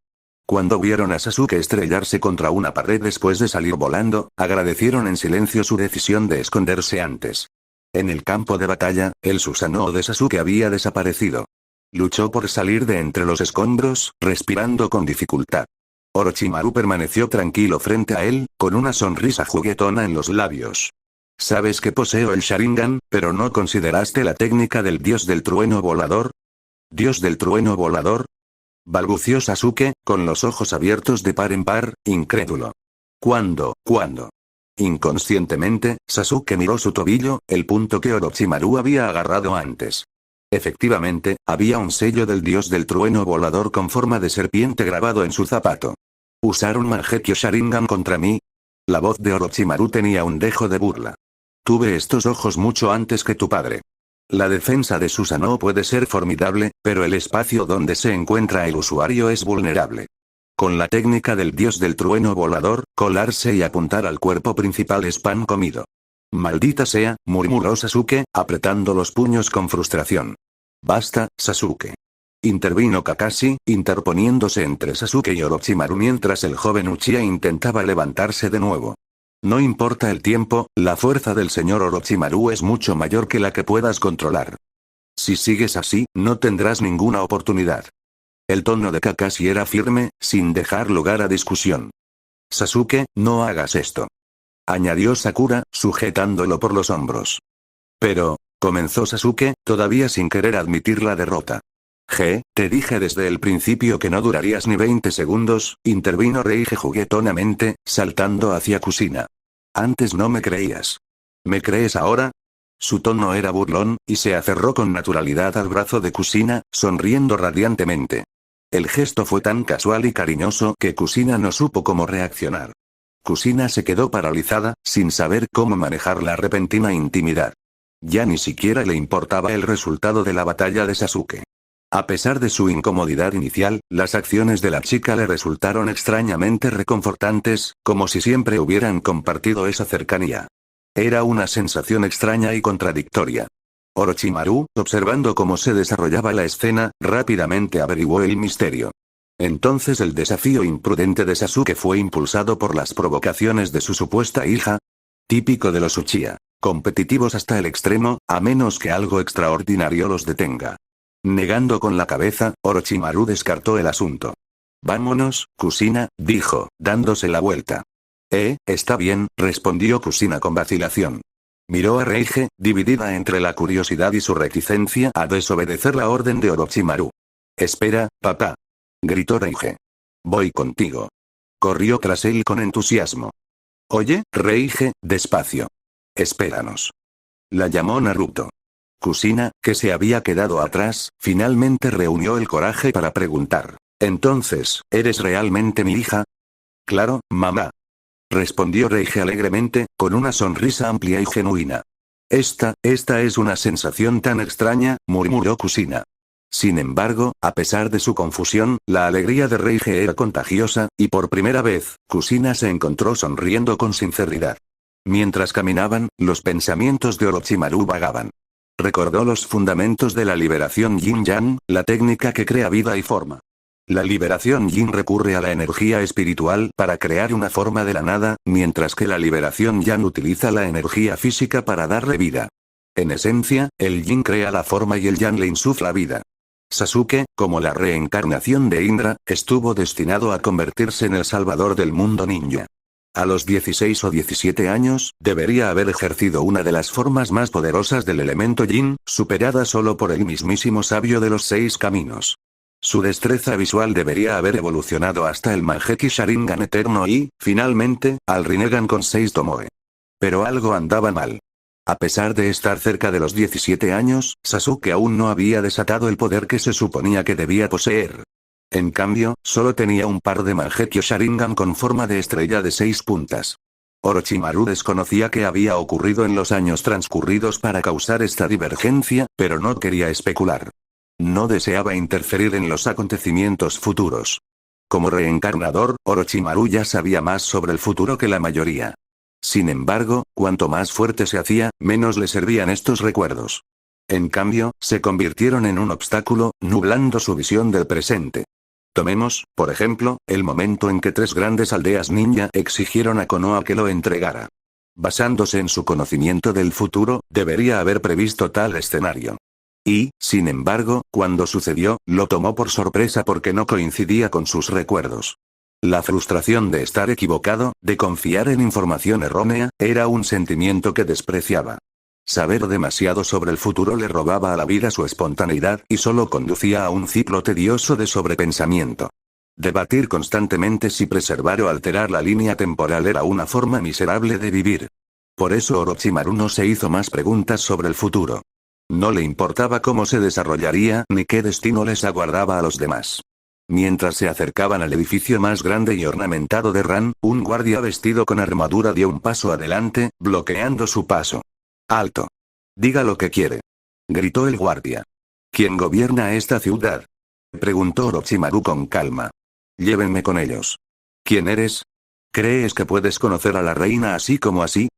Cuando vieron a Sasuke estrellarse contra una pared después de salir volando, agradecieron en silencio su decisión de esconderse antes. En el campo de batalla, el Susanoo de Sasuke había desaparecido. Luchó por salir de entre los escombros, respirando con dificultad. Orochimaru permaneció tranquilo frente a él, con una sonrisa juguetona en los labios. Sabes que poseo el Sharingan, pero ¿no consideraste la técnica del dios del trueno volador? ¿Dios del trueno volador?, balbució Sasuke, con los ojos abiertos de par en par, incrédulo. ¿Cuándo? Inconscientemente, Sasuke miró su tobillo, el punto que Orochimaru había agarrado antes. Efectivamente, había un sello del dios del trueno volador con forma de serpiente grabado en su zapato. ¿Usar un Mangekyo Sharingan contra mí? La voz de Orochimaru tenía un dejo de burla. Tuve estos ojos mucho antes que tu padre. La defensa de Susanoo puede ser formidable, pero el espacio donde se encuentra el usuario es vulnerable. Con la técnica del dios del trueno volador, colarse y apuntar al cuerpo principal es pan comido. Maldita sea, murmuró Sasuke, apretando los puños con frustración. Basta, Sasuke. Intervino Kakashi, interponiéndose entre Sasuke y Orochimaru mientras el joven Uchiha intentaba levantarse de nuevo. No importa el tiempo, la fuerza del señor Orochimaru es mucho mayor que la que puedas controlar. Si sigues así, no tendrás ninguna oportunidad. El tono de Kakashi era firme, sin dejar lugar a discusión. Sasuke, no hagas esto, añadió Sakura, sujetándolo por los hombros. Pero, comenzó Sasuke, todavía sin querer admitir la derrota. Te dije desde el principio que no durarías ni 20 segundos, intervino Reige juguetonamente, saltando hacia Kushina. Antes no me creías. ¿Me crees ahora? Su tono era burlón, y se aferró con naturalidad al brazo de Kushina, sonriendo radiantemente. El gesto fue tan casual y cariñoso que Kushina no supo cómo reaccionar. Kushina se quedó paralizada, sin saber cómo manejar la repentina intimidad. Ya ni siquiera le importaba el resultado de la batalla de Sasuke. A pesar de su incomodidad inicial, las acciones de la chica le resultaron extrañamente reconfortantes, como si siempre hubieran compartido esa cercanía. Era una sensación extraña y contradictoria. Orochimaru, observando cómo se desarrollaba la escena, rápidamente averiguó el misterio. Entonces el desafío imprudente de Sasuke fue impulsado por las provocaciones de su supuesta hija. Típico de los Uchiha. Competitivos hasta el extremo, a menos que algo extraordinario los detenga. Negando con la cabeza, Orochimaru descartó el asunto. Vámonos, Kushina, dijo, dándose la vuelta. Está bien, respondió Kushina con vacilación. Miró a Reige, dividida entre la curiosidad y su reticencia a desobedecer la orden de Orochimaru. Espera, papá, gritó Reige. Voy contigo. Corrió tras él con entusiasmo. Oye, Reige, despacio. Espéranos. La llamó Naruto. Kushina, que se había quedado atrás, finalmente reunió el coraje para preguntar. Entonces, ¿eres realmente mi hija? Claro, mamá. Respondió Reige alegremente, con una sonrisa amplia y genuina. Esta es una sensación tan extraña, murmuró Kushina. Sin embargo, a pesar de su confusión, la alegría de Reige era contagiosa, y por primera vez, Kushina se encontró sonriendo con sinceridad. Mientras caminaban, los pensamientos de Orochimaru vagaban. Recordó los fundamentos de la liberación Yin-Yang, la técnica que crea vida y forma. La liberación Yin recurre a la energía espiritual para crear una forma de la nada, mientras que la liberación Yang utiliza la energía física para darle vida. En esencia, el Yin crea la forma y el Yang le insufla vida. Sasuke, como la reencarnación de Indra, estuvo destinado a convertirse en el salvador del mundo ninja. A los 16 o 17 años, debería haber ejercido una de las formas más poderosas del elemento Yin, superada solo por el mismísimo sabio de los 6 caminos. Su destreza visual debería haber evolucionado hasta el Mangekyou Sharingan eterno y, finalmente, al Rinnegan con 6 Tomoe. Pero algo andaba mal. A pesar de estar cerca de los 17 años, Sasuke aún no había desatado el poder que se suponía que debía poseer. En cambio, solo tenía un par de Mangekyou Sharingan con forma de estrella de 6 puntas. Orochimaru desconocía qué había ocurrido en los años transcurridos para causar esta divergencia, pero no quería especular. No deseaba interferir en los acontecimientos futuros. Como reencarnador, Orochimaru ya sabía más sobre el futuro que la mayoría. Sin embargo, cuanto más fuerte se hacía, menos le servían estos recuerdos. En cambio, se convirtieron en un obstáculo, nublando su visión del presente. Tomemos, por ejemplo, el momento en que 3 grandes aldeas ninja exigieron a Konoha que lo entregara. Basándose en su conocimiento del futuro, debería haber previsto tal escenario. Y, sin embargo, cuando sucedió, lo tomó por sorpresa porque no coincidía con sus recuerdos. La frustración de estar equivocado, de confiar en información errónea, era un sentimiento que despreciaba. Saber demasiado sobre el futuro le robaba a la vida su espontaneidad y solo conducía a un ciclo tedioso de sobrepensamiento. Debatir constantemente si preservar o alterar la línea temporal era una forma miserable de vivir. Por eso Orochimaru no se hizo más preguntas sobre el futuro. No le importaba cómo se desarrollaría ni qué destino les aguardaba a los demás. Mientras se acercaban al edificio más grande y ornamentado de Ran, un guardia vestido con armadura dio un paso adelante, bloqueando su paso. ¡Alto! Diga lo que quiere. Gritó el guardia. ¿Quién gobierna esta ciudad? Preguntó Orochimaru con calma. Llévenme con ellos. ¿Quién eres? ¿Crees que puedes conocer a la reina así como así?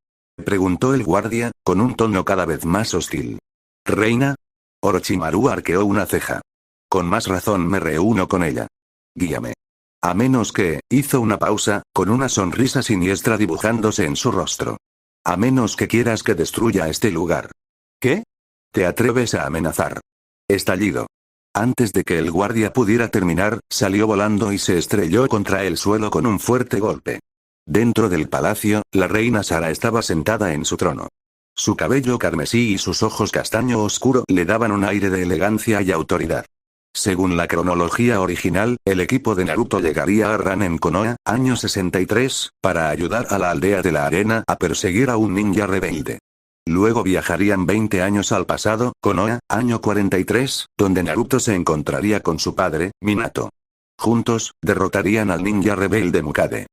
Preguntó el guardia, con un tono cada vez más hostil. ¿Reina? Orochimaru arqueó una ceja. Con más razón me reúno con ella. Guíame. A menos que, hizo una pausa, con una sonrisa siniestra dibujándose en su rostro. A menos que quieras que destruya este lugar. ¿Qué? ¿Te atreves a amenazar? Estallido. Antes de que el guardia pudiera terminar, salió volando y se estrelló contra el suelo con un fuerte golpe. Dentro del palacio, la reina Sara estaba sentada en su trono. Su cabello carmesí y sus ojos castaño oscuro le daban un aire de elegancia y autoridad. Según la cronología original, el equipo de Naruto llegaría a Ran en Konoha, año 63, para ayudar a la aldea de la arena a perseguir a un ninja rebelde. Luego viajarían 20 años al pasado, Konoha, año 43, donde Naruto se encontraría con su padre, Minato. Juntos, derrotarían al ninja rebelde Mukade.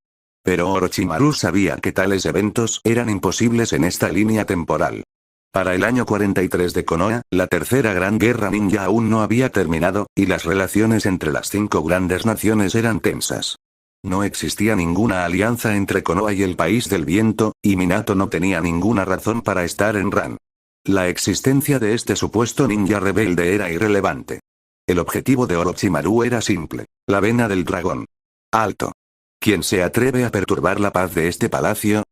Pero Orochimaru sabía que tales eventos eran imposibles en esta línea temporal. Para el año 43 de Konoha, la tercera gran guerra ninja aún no había terminado, y las relaciones entre las 5 grandes naciones eran tensas. No existía ninguna alianza entre Konoha y el País del Viento, y Minato no tenía ninguna razón para estar en Ran. La existencia de este supuesto ninja rebelde era irrelevante. El objetivo de Orochimaru era simple: la vena del dragón. ¡Alto! ¿Quién se atreve a perturbar la paz de este palacio?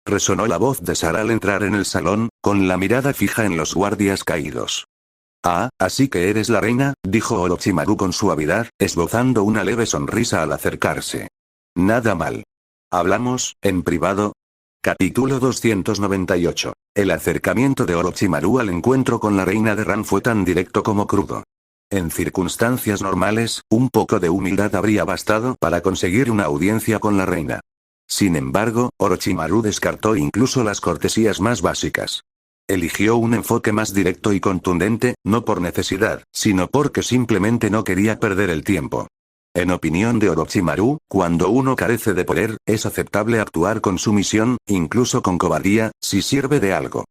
Resonó la voz de Sara al entrar en el salón, con la mirada fija en los guardias caídos. Ah, así que eres la reina, dijo Orochimaru con suavidad, esbozando una leve sonrisa al acercarse. Nada mal. ¿Hablamos, en privado? Capítulo 298. El acercamiento de Orochimaru al encuentro con la reina de Ran fue tan directo como crudo. En circunstancias normales, un poco de humildad habría bastado para conseguir una audiencia con la reina. Sin embargo, Orochimaru descartó incluso las cortesías más básicas. Eligió un enfoque más directo y contundente, no por necesidad, sino porque simplemente no quería perder el tiempo. En opinión de Orochimaru, cuando uno carece de poder, es aceptable actuar con sumisión, incluso con cobardía, si sirve de algo.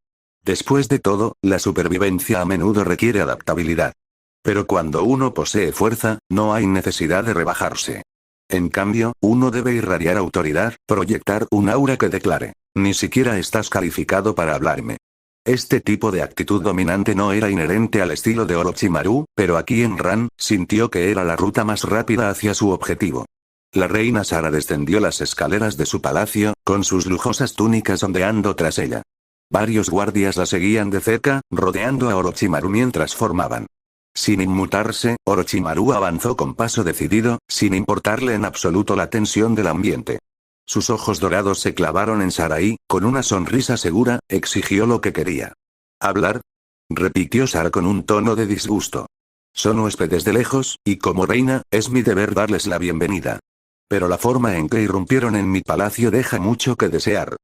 Después de todo, la supervivencia a menudo requiere adaptabilidad. Pero cuando uno posee fuerza, no hay necesidad de rebajarse. En cambio, uno debe irradiar autoridad, proyectar un aura que declare: ni siquiera estás calificado para hablarme. Este tipo de actitud dominante no era inherente al estilo de Orochimaru, pero aquí en Ran, sintió que era la ruta más rápida hacia su objetivo. La reina Sara descendió las escaleras de su palacio, con sus lujosas túnicas ondeando tras ella. Varios guardias la seguían de cerca, rodeando a Orochimaru mientras formaban. Sin inmutarse, Orochimaru avanzó con paso decidido, sin importarle en absoluto la tensión del ambiente. Sus ojos dorados se clavaron en Sara y, con una sonrisa segura, exigió lo que quería. ¿Hablar? Repitió Sara con un tono de disgusto. Son huéspedes de lejos, y como reina, es mi deber darles la bienvenida. Pero la forma en que irrumpieron en mi palacio deja mucho que desear.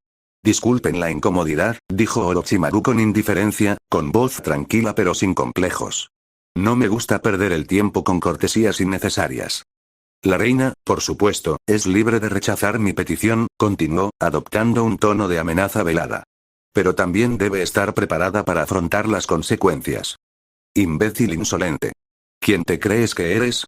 Disculpen la incomodidad, dijo Orochimaru con indiferencia, con voz tranquila pero sin complejos. No me gusta perder el tiempo con cortesías innecesarias. La reina, por supuesto, es libre de rechazar mi petición, continuó, adoptando un tono de amenaza velada. Pero también debe estar preparada para afrontar las consecuencias. Imbécil insolente. ¿Quién te crees que eres?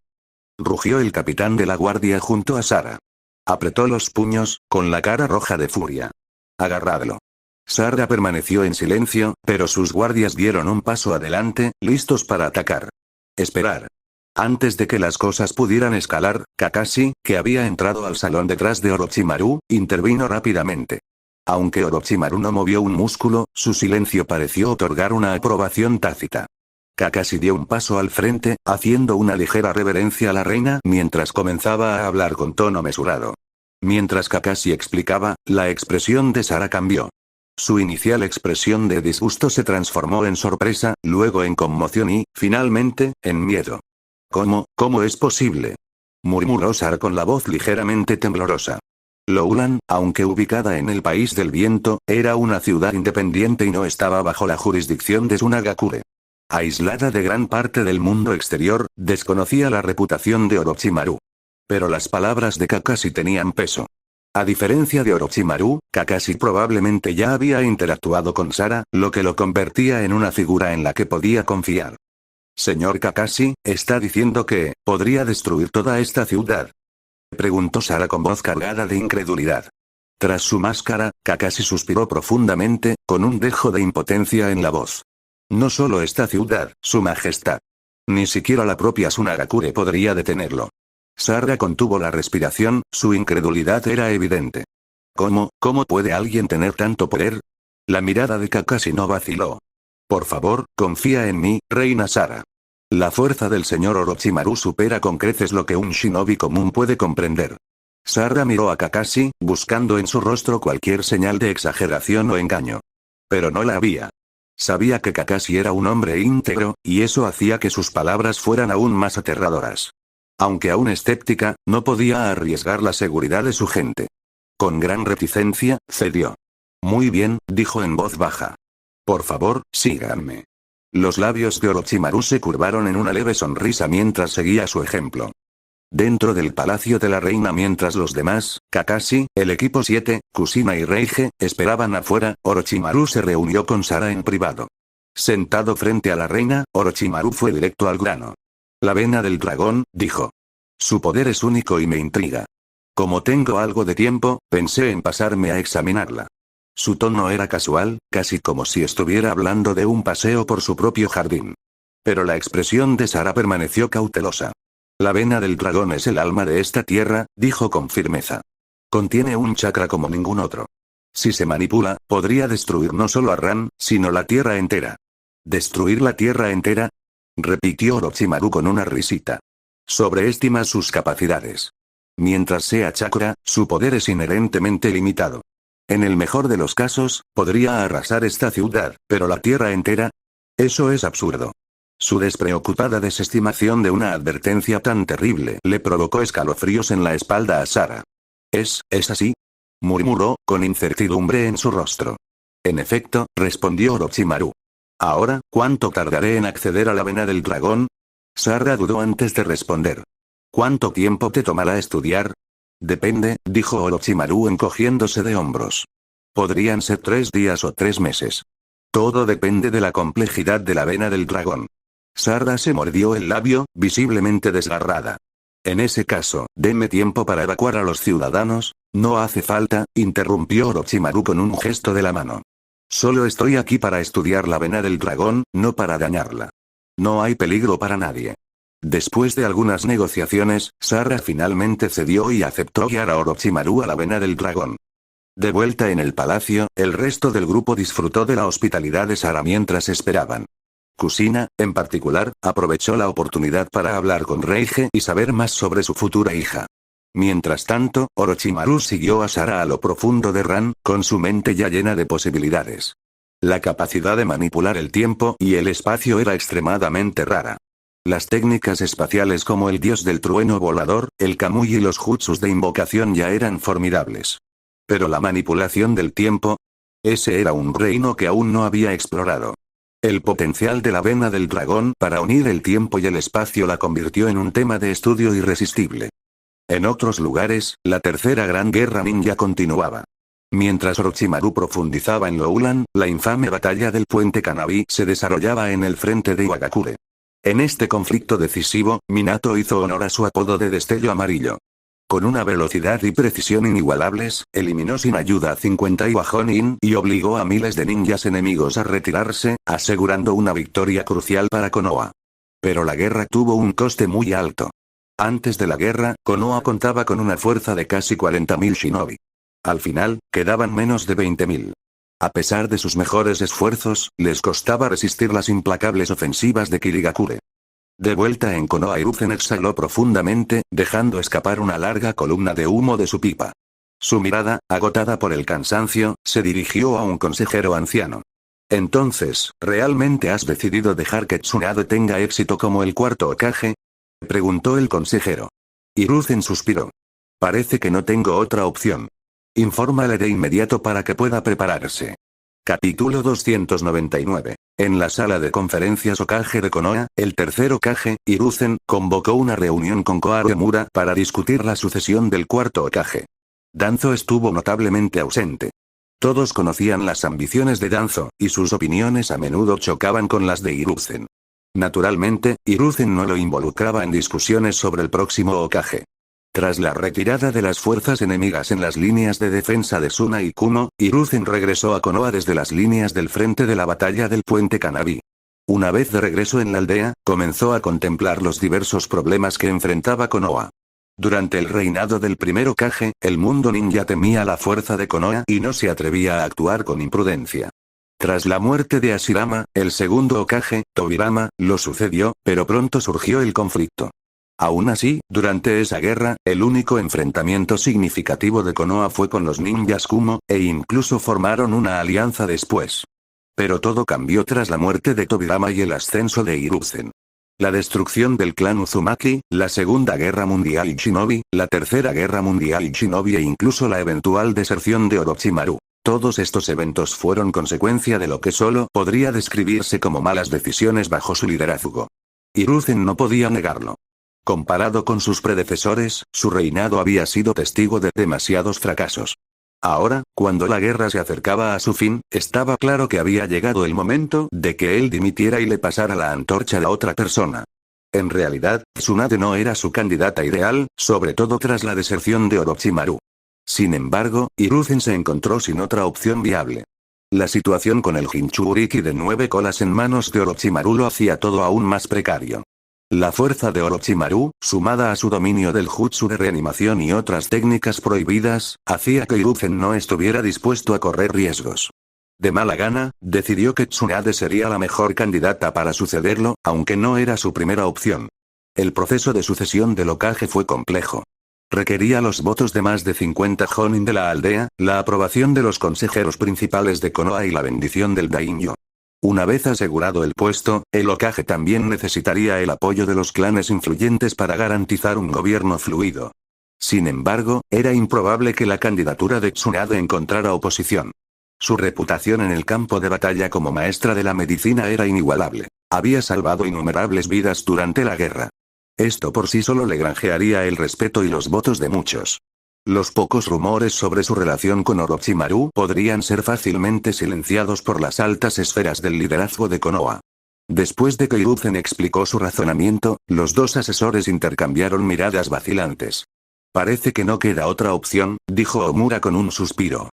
Rugió el capitán de la guardia junto a Sara. Apretó los puños, con la cara roja de furia. Agarradlo. Sara permaneció en silencio, pero sus guardias dieron un paso adelante, listos para atacar. Esperar. Antes de que las cosas pudieran escalar, Kakashi, que había entrado al salón detrás de Orochimaru, intervino rápidamente. Aunque Orochimaru no movió un músculo, su silencio pareció otorgar una aprobación tácita. Kakashi dio un paso al frente, haciendo una ligera reverencia a la reina mientras comenzaba a hablar con tono mesurado. Mientras Kakashi explicaba, la expresión de Sara cambió. Su inicial expresión de disgusto se transformó en sorpresa, luego en conmoción y, finalmente, en miedo. ¿Cómo es posible? Murmuró Sara con la voz ligeramente temblorosa. Loulan, aunque ubicada en el País del Viento, era una ciudad independiente y no estaba bajo la jurisdicción de Tsunagakure. Aislada de gran parte del mundo exterior, desconocía la reputación de Orochimaru. Pero las palabras de Kakashi tenían peso. A diferencia de Orochimaru, Kakashi probablemente ya había interactuado con Sara, lo que lo convertía en una figura en la que podía confiar. Señor Kakashi, ¿está diciendo que podría destruir toda esta ciudad? Preguntó Sara con voz cargada de incredulidad. Tras su máscara, Kakashi suspiró profundamente, con un dejo de impotencia en la voz. No solo esta ciudad, su majestad. Ni siquiera la propia Tsunagakure podría detenerlo. Sara contuvo la respiración, su incredulidad era evidente. ¿Cómo puede alguien tener tanto poder? La mirada de Kakashi no vaciló. Por favor, confía en mí, reina Sara. La fuerza del señor Orochimaru supera con creces lo que un shinobi común puede comprender. Sara miró a Kakashi, buscando en su rostro cualquier señal de exageración o engaño. Pero no la había. Sabía que Kakashi era un hombre íntegro, y eso hacía que sus palabras fueran aún más aterradoras. Aunque aún escéptica, no podía arriesgar la seguridad de su gente. Con gran reticencia, cedió. Muy bien, dijo en voz baja. Por favor, síganme. Los labios de Orochimaru se curvaron en una leve sonrisa mientras seguía su ejemplo. Dentro del palacio de la reina mientras los demás, Kakashi, el equipo 7, Kushina y Reige, esperaban afuera, Orochimaru se reunió con Sara en privado. Sentado frente a la reina, Orochimaru fue directo al grano. La vena del dragón, dijo. Su poder es único y me intriga. Como tengo algo de tiempo, pensé en pasarme a examinarla. Su tono era casual, casi como si estuviera hablando de un paseo por su propio jardín. Pero la expresión de Sara permaneció cautelosa. La vena del dragón es el alma de esta tierra, dijo con firmeza. Contiene un chakra como ningún otro. Si se manipula, podría destruir no solo a Ran, sino la tierra entera. ¿Destruir la tierra entera? Repitió Orochimaru con una risita. Sobreestima sus capacidades. Mientras sea chakra, su poder es inherentemente limitado. En el mejor de los casos, podría arrasar esta ciudad, pero la tierra entera. Eso es absurdo. Su despreocupada desestimación de una advertencia tan terrible le provocó escalofríos en la espalda a Sara. ¿Es así? Murmuró, con incertidumbre en su rostro. En efecto, respondió Orochimaru. Ahora, ¿cuánto tardaré en acceder a la vena del dragón? Sara dudó antes de responder. ¿Cuánto tiempo te tomará estudiar? Depende, dijo Orochimaru encogiéndose de hombros. Podrían ser 3 días o 3 meses. Todo depende de la complejidad de la vena del dragón. Sara se mordió el labio, visiblemente desgarrada. En ese caso, deme tiempo para evacuar a los ciudadanos. No hace falta, interrumpió Orochimaru con un gesto de la mano. Solo estoy aquí para estudiar la vena del dragón, no para dañarla. No hay peligro para nadie. Después de algunas negociaciones, Sarah finalmente cedió y aceptó guiar a Orochimaru a la vena del dragón. De vuelta en el palacio, el resto del grupo disfrutó de la hospitalidad de Sarah mientras esperaban. Kusina, en particular, aprovechó la oportunidad para hablar con Reige y saber más sobre su futura hija. Mientras tanto, Orochimaru siguió a Sarah a lo profundo de Ran, con su mente ya llena de posibilidades. La capacidad de manipular el tiempo y el espacio era extremadamente rara. Las técnicas espaciales como el dios del trueno volador, el Kamui y los jutsus de invocación ya eran formidables. Pero la manipulación del tiempo, ese era un reino que aún no había explorado. El potencial de la vena del dragón para unir el tiempo y el espacio la convirtió en un tema de estudio irresistible. En otros lugares, la tercera gran guerra ninja continuaba. Mientras Orochimaru profundizaba en Loulan, la infame batalla del puente Kanabi se desarrollaba en el frente de Iwagakure. En este conflicto decisivo, Minato hizo honor a su apodo de destello amarillo. Con una velocidad y precisión inigualables, eliminó sin ayuda a 50 Iwa Jonin y obligó a miles de ninjas enemigos a retirarse, asegurando una victoria crucial para Konoha. Pero la guerra tuvo un coste muy alto. Antes de la guerra, Konoha contaba con una fuerza de casi 40.000 shinobi. Al final, quedaban menos de 20.000. A pesar de sus mejores esfuerzos, les costaba resistir las implacables ofensivas de Kirigakure. De vuelta en Konoha, Hiruzen exhaló profundamente, dejando escapar una larga columna de humo de su pipa. Su mirada, agotada por el cansancio, se dirigió a un consejero anciano. Entonces, ¿realmente has decidido dejar que Tsunade tenga éxito como el cuarto Hokage? Preguntó el consejero. Hiruzen suspiró. Parece que no tengo otra opción. Infórmale de inmediato para que pueda prepararse. Capítulo 299. En la sala de conferencias Hokage de Konoha, el tercer Hokage, Hiruzen, convocó una reunión con Koharu Emura para discutir la sucesión del cuarto Hokage. Danzo estuvo notablemente ausente. Todos conocían las ambiciones de Danzo, y sus opiniones a menudo chocaban con las de Hiruzen. Naturalmente, Hiruzen no lo involucraba en discusiones sobre el próximo Hokage. Tras la retirada de las fuerzas enemigas en las líneas de defensa de Suna y Kumo, Hiruzen regresó a Konoha desde las líneas del frente de la batalla del puente Kanabi. Una vez de regreso en la aldea, comenzó a contemplar los diversos problemas que enfrentaba Konoha. Durante el reinado del primer Hokage, el mundo ninja temía la fuerza de Konoha y no se atrevía a actuar con imprudencia. Tras la muerte de Hashirama, el segundo Hokage, Tobirama, lo sucedió, pero pronto surgió el conflicto. Aún así, durante esa guerra, el único enfrentamiento significativo de Konoha fue con los ninjas Kumo, e incluso formaron una alianza después. Pero todo cambió tras la muerte de Tobirama y el ascenso de Hiruzen. La destrucción del clan Uzumaki, la Segunda Guerra Mundial Shinobi, la Tercera Guerra Mundial Shinobi e incluso la eventual deserción de Orochimaru. Todos estos eventos fueron consecuencia de lo que solo podría describirse como malas decisiones bajo su liderazgo. Hiruzen no podía negarlo. Comparado con sus predecesores, su reinado había sido testigo de demasiados fracasos. Ahora, cuando la guerra se acercaba a su fin, estaba claro que había llegado el momento de que él dimitiera y le pasara la antorcha a otra persona. En realidad, Tsunade no era su candidata ideal, sobre todo tras la deserción de Orochimaru. Sin embargo, Hiruzen se encontró sin otra opción viable. La situación con el Jinchuriki de 9 colas en manos de Orochimaru lo hacía todo aún más precario. La fuerza de Orochimaru, sumada a su dominio del jutsu de reanimación y otras técnicas prohibidas, hacía que Hiruzen no estuviera dispuesto a correr riesgos. De mala gana, decidió que Tsunade sería la mejor candidata para sucederlo, aunque no era su primera opción. El proceso de sucesión del Hokage fue complejo. Requería los votos de más de 50 Jonin de la aldea, la aprobación de los consejeros principales de Konoha y la bendición del Daimyo. Una vez asegurado el puesto, el Hokage también necesitaría el apoyo de los clanes influyentes para garantizar un gobierno fluido. Sin embargo, era improbable que la candidatura de Tsunade encontrara oposición. Su reputación en el campo de batalla como maestra de la medicina era inigualable. Había salvado innumerables vidas durante la guerra. Esto por sí solo le granjearía el respeto y los votos de muchos. Los pocos rumores sobre su relación con Orochimaru podrían ser fácilmente silenciados por las altas esferas del liderazgo de Konoha. Después de que Hiruzen explicó su razonamiento, los dos asesores intercambiaron miradas vacilantes. Parece que no queda otra opción, dijo Omura con un suspiro.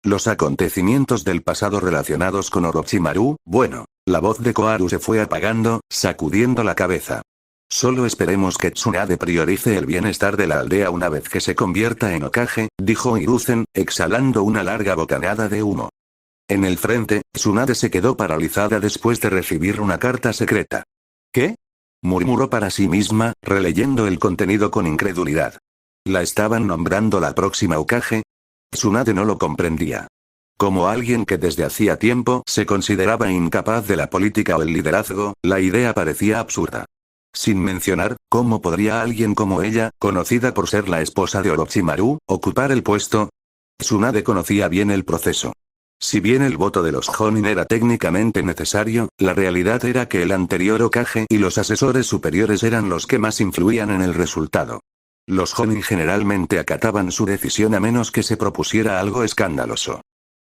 Los acontecimientos del pasado relacionados con Orochimaru, bueno, la voz de Koharu se fue apagando, sacudiendo la cabeza. Solo esperemos que Tsunade priorice el bienestar de la aldea una vez que se convierta en Hokage, dijo Hiruzen, exhalando una larga bocanada de humo. En el frente, Tsunade se quedó paralizada después de recibir una carta secreta. ¿Qué? Murmuró para sí misma, releyendo el contenido con incredulidad. ¿La estaban nombrando la próxima Hokage? Tsunade no lo comprendía. Como alguien que desde hacía tiempo se consideraba incapaz de la política o el liderazgo, la idea parecía absurda. Sin mencionar, ¿cómo podría alguien como ella, conocida por ser la esposa de Orochimaru, ocupar el puesto? Tsunade conocía bien el proceso. Si bien el voto de los Jonin era técnicamente necesario, la realidad era que el anterior Hokage y los asesores superiores eran los que más influían en el resultado. Los Jonin generalmente acataban su decisión a menos que se propusiera algo escandaloso.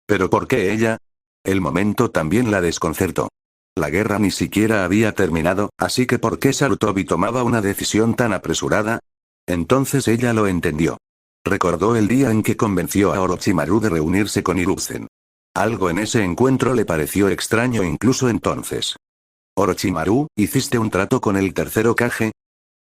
¿Pero por qué ella? El momento también la desconcertó. La guerra ni siquiera había terminado, así que ¿por qué Sarutobi tomaba una decisión tan apresurada? Entonces ella lo entendió. Recordó el día en que convenció a Orochimaru de reunirse con Hiruzen. Algo en ese encuentro le pareció extraño incluso entonces. Orochimaru, ¿hiciste un trato con el tercer Hokage?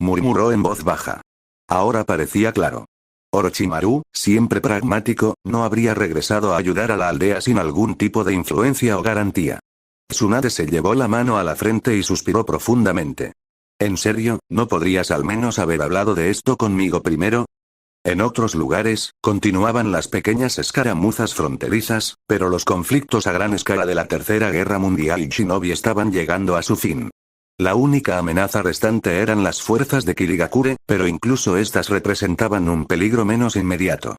Murmuró en voz baja. Ahora parecía claro. Orochimaru, siempre pragmático, no habría regresado a ayudar a la aldea sin algún tipo de influencia o garantía. Tsunade se llevó la mano a la frente y suspiró profundamente. ¿En serio, no podrías al menos haber hablado de esto conmigo primero? En otros lugares, continuaban las pequeñas escaramuzas fronterizas, pero los conflictos a gran escala de la Tercera Guerra Mundial y Shinobi estaban llegando a su fin. La única amenaza restante eran las fuerzas de Kirigakure, pero incluso estas representaban un peligro menos inmediato.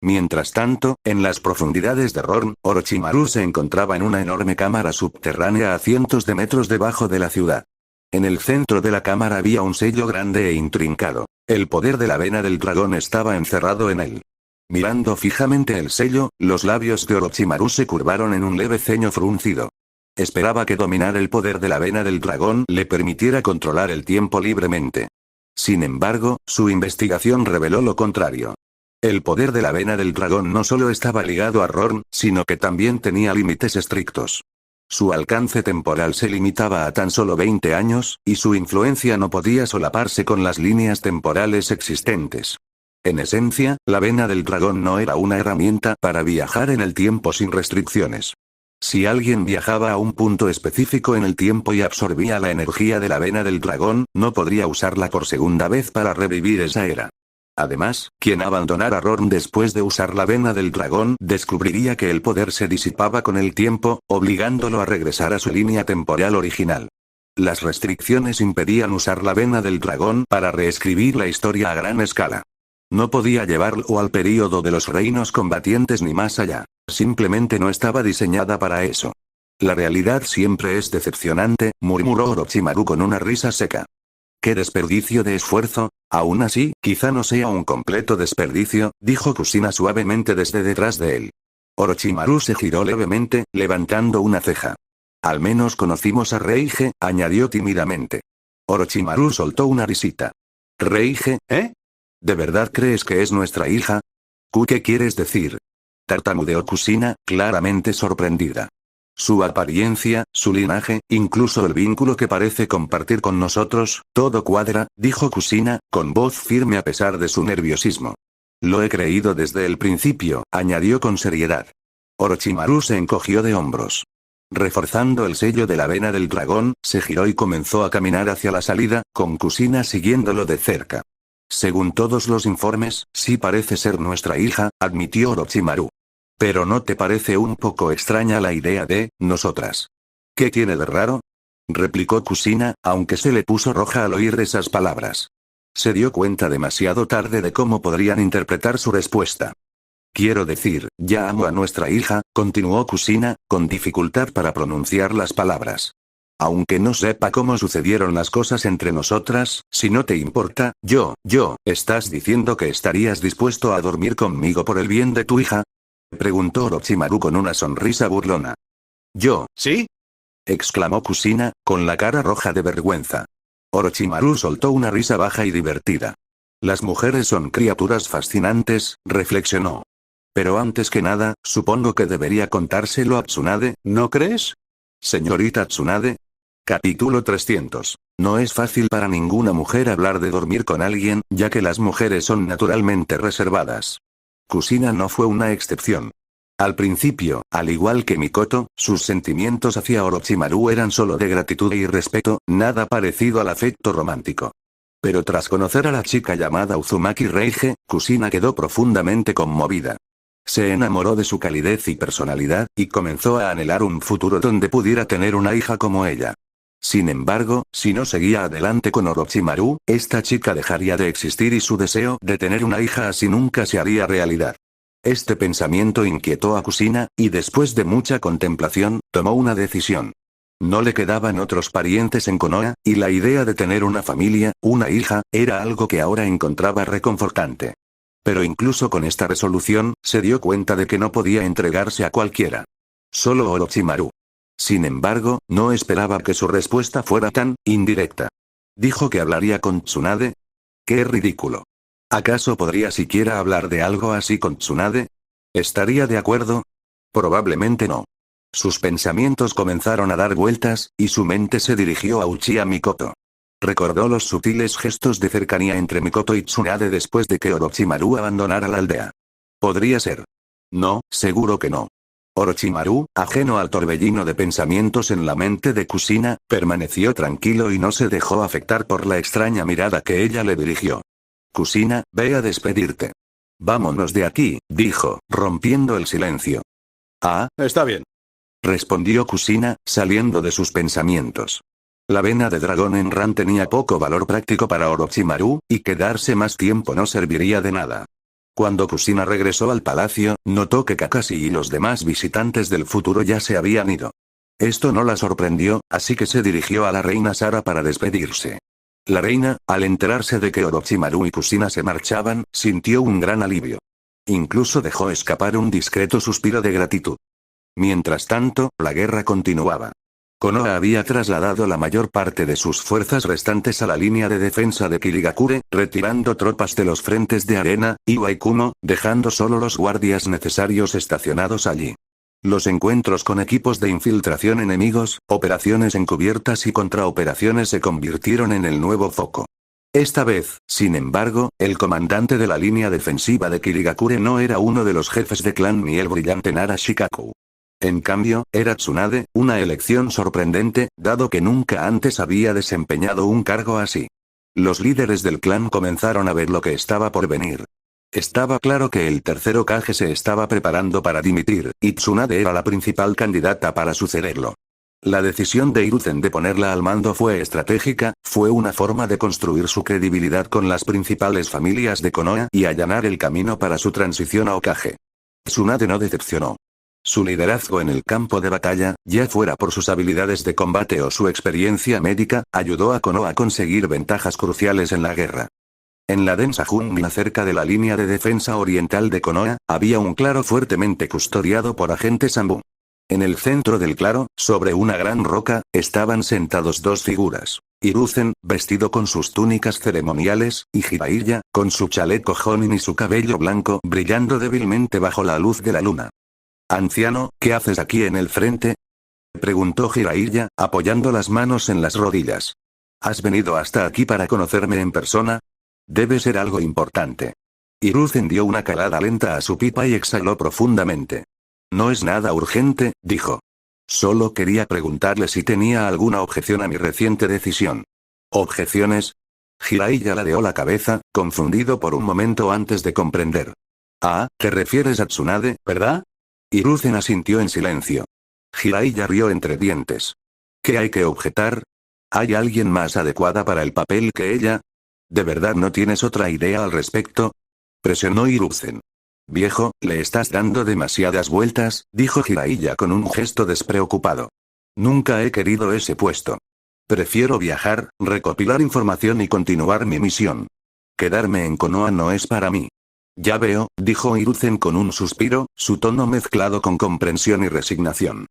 Mientras tanto, en las profundidades de Roarn, Orochimaru se encontraba en una enorme cámara subterránea a cientos de metros debajo de la ciudad. En el centro de la cámara había un sello grande e intrincado. El poder de la vena del dragón estaba encerrado en él. Mirando fijamente el sello, los labios de Orochimaru se curvaron en un leve ceño fruncido. Esperaba que dominar el poder de la vena del dragón le permitiera controlar el tiempo libremente. Sin embargo, su investigación reveló lo contrario. El poder de la vena del dragón no solo estaba ligado a Roarn, sino que también tenía límites estrictos. Su alcance temporal se limitaba a tan solo 20 años, y su influencia no podía solaparse con las líneas temporales existentes. En esencia, la vena del dragón no era una herramienta para viajar en el tiempo sin restricciones. Si alguien viajaba a un punto específico en el tiempo y absorbía la energía de la vena del dragón, no podría usarla por segunda vez para revivir esa era. Además, quien abandonara Roarn después de usar la vena del dragón descubriría que el poder se disipaba con el tiempo, obligándolo a regresar a su línea temporal original. Las restricciones impedían usar la vena del dragón para reescribir la historia a gran escala. No podía llevarlo al período de los reinos combatientes ni más allá. Simplemente no estaba diseñada para eso. La realidad siempre es decepcionante, murmuró Orochimaru con una risa seca. ¡Qué desperdicio de esfuerzo! Aún así, quizá no sea un completo desperdicio, dijo Kusina suavemente desde detrás de él. Orochimaru se giró levemente, levantando una ceja. Al menos conocimos a Reige, añadió tímidamente. Orochimaru soltó una risita. ¿Reige, eh? ¿De verdad crees que es nuestra hija? ¿Qué quieres decir? Tartamudeó Kusina, claramente sorprendida. Su apariencia, su linaje, incluso el vínculo que parece compartir con nosotros, todo cuadra, dijo Kusina, con voz firme a pesar de su nerviosismo. Lo he creído desde el principio, añadió con seriedad. Orochimaru se encogió de hombros. Reforzando el sello de la vena del dragón, se giró y comenzó a caminar hacia la salida, con Kusina siguiéndolo de cerca. Según todos los informes, sí parece ser nuestra hija, admitió Orochimaru. ¿Pero no te parece un poco extraña la idea de, nosotras? ¿Qué tiene de raro? Replicó Kusina, aunque se le puso roja al oír esas palabras. Se dio cuenta demasiado tarde de cómo podrían interpretar su respuesta. Quiero decir, ya amo a nuestra hija, continuó Kusina, con dificultad para pronunciar las palabras. Aunque no sepa cómo sucedieron las cosas entre nosotras, si no te importa, ¿estás diciendo que estarías dispuesto a dormir conmigo por el bien de tu hija? Preguntó Orochimaru con una sonrisa burlona. ¿Sí? Exclamó Kusina, con la cara roja de vergüenza. Orochimaru soltó una risa baja y divertida. Las mujeres son criaturas fascinantes, reflexionó. Pero antes que nada, supongo que debería contárselo a Tsunade, ¿no crees? Señorita Tsunade. Capítulo 300. No es fácil para ninguna mujer hablar de dormir con alguien, ya que las mujeres son naturalmente reservadas. Kusina no fue una excepción. Al principio, al igual que Mikoto, sus sentimientos hacia Orochimaru eran solo de gratitud y respeto, nada parecido al afecto romántico. Pero tras conocer a la chica llamada Uzumaki Reige, Kusina quedó profundamente conmovida. Se enamoró de su calidez y personalidad, y comenzó a anhelar un futuro donde pudiera tener una hija como ella. Sin embargo, si no seguía adelante con Orochimaru, esta chica dejaría de existir y su deseo de tener una hija así nunca se haría realidad. Este pensamiento inquietó a Kusina, y después de mucha contemplación, tomó una decisión. No le quedaban otros parientes en Konoha, y la idea de tener una familia, una hija, era algo que ahora encontraba reconfortante. Pero incluso con esta resolución, se dio cuenta de que no podía entregarse a cualquiera. Solo Orochimaru. Sin embargo, no esperaba que su respuesta fuera tan indirecta. Dijo que hablaría con Tsunade. ¡Qué ridículo! ¿Acaso podría siquiera hablar de algo así con Tsunade? ¿Estaría de acuerdo? Probablemente no. Sus pensamientos comenzaron a dar vueltas, y su mente se dirigió a Uchiha Mikoto. Recordó los sutiles gestos de cercanía entre Mikoto y Tsunade después de que Orochimaru abandonara la aldea. ¿Podría ser? No, seguro que no. Orochimaru, ajeno al torbellino de pensamientos en la mente de Kusina, permaneció tranquilo y no se dejó afectar por la extraña mirada que ella le dirigió. Kusina, ve a despedirte. Vámonos de aquí, dijo, rompiendo el silencio. Ah, está bien. Respondió Kusina, saliendo de sus pensamientos. La vena de dragón en Ran tenía poco valor práctico para Orochimaru, y quedarse más tiempo no serviría de nada. Cuando Kusina regresó al palacio, notó que Kakashi y los demás visitantes del futuro ya se habían ido. Esto no la sorprendió, así que se dirigió a la reina Sara para despedirse. La reina, al enterarse de que Orochimaru y Kusina se marchaban, sintió un gran alivio. Incluso dejó escapar un discreto suspiro de gratitud. Mientras tanto, la guerra continuaba. Konoha había trasladado la mayor parte de sus fuerzas restantes a la línea de defensa de Kirigakure, retirando tropas de los frentes de Arena y Waikumo, dejando solo los guardias necesarios estacionados allí. Los encuentros con equipos de infiltración enemigos, operaciones encubiertas y contraoperaciones se convirtieron en el nuevo foco. Esta vez, sin embargo, el comandante de la línea defensiva de Kirigakure no era uno de los jefes de clan ni el brillante Nara Shikaku. En cambio, era Tsunade, una elección sorprendente, dado que nunca antes había desempeñado un cargo así. Los líderes del clan comenzaron a ver lo que estaba por venir. Estaba claro que el tercer Hokage se estaba preparando para dimitir, y Tsunade era la principal candidata para sucederlo. La decisión de Hiruzen de ponerla al mando fue estratégica, fue una forma de construir su credibilidad con las principales familias de Konoha y allanar el camino para su transición a Hokage. Tsunade no decepcionó. Su liderazgo en el campo de batalla, ya fuera por sus habilidades de combate o su experiencia médica, ayudó a Konoha a conseguir ventajas cruciales en la guerra. En la densa jungla cerca de la línea de defensa oriental de Konoha, había un claro fuertemente custodiado por agentes Zanbu. En el centro del claro, sobre una gran roca, estaban sentados dos figuras. Hiruzen, vestido con sus túnicas ceremoniales, y Jiraiya, con su chaleco Jonin y su cabello blanco brillando débilmente bajo la luz de la luna. «Anciano, ¿qué haces aquí en el frente?», preguntó Jiraiya, apoyando las manos en las rodillas. «¿Has venido hasta aquí para conocerme en persona? Debe ser algo importante». Hiruzen dio una calada lenta a su pipa y exhaló profundamente. «No es nada urgente», dijo. «Solo quería preguntarle si tenía alguna objeción a mi reciente decisión». «¿Objeciones?». Jiraiya ladeó la cabeza, confundido por un momento antes de comprender. «Ah, te refieres a Tsunade, ¿verdad?». Hiruzen asintió en silencio. Jiraiya rió entre dientes. ¿Qué hay que objetar? ¿Hay alguien más adecuada para el papel que ella? ¿De verdad no tienes otra idea al respecto?, presionó Hiruzen. «Viejo, le estás dando demasiadas vueltas», dijo Jiraiya con un gesto despreocupado. «Nunca he querido ese puesto. Prefiero viajar, recopilar información y continuar mi misión. Quedarme en Konoha no es para mí». «Ya veo», dijo Hiruzen con un suspiro, su tono mezclado con comprensión y resignación.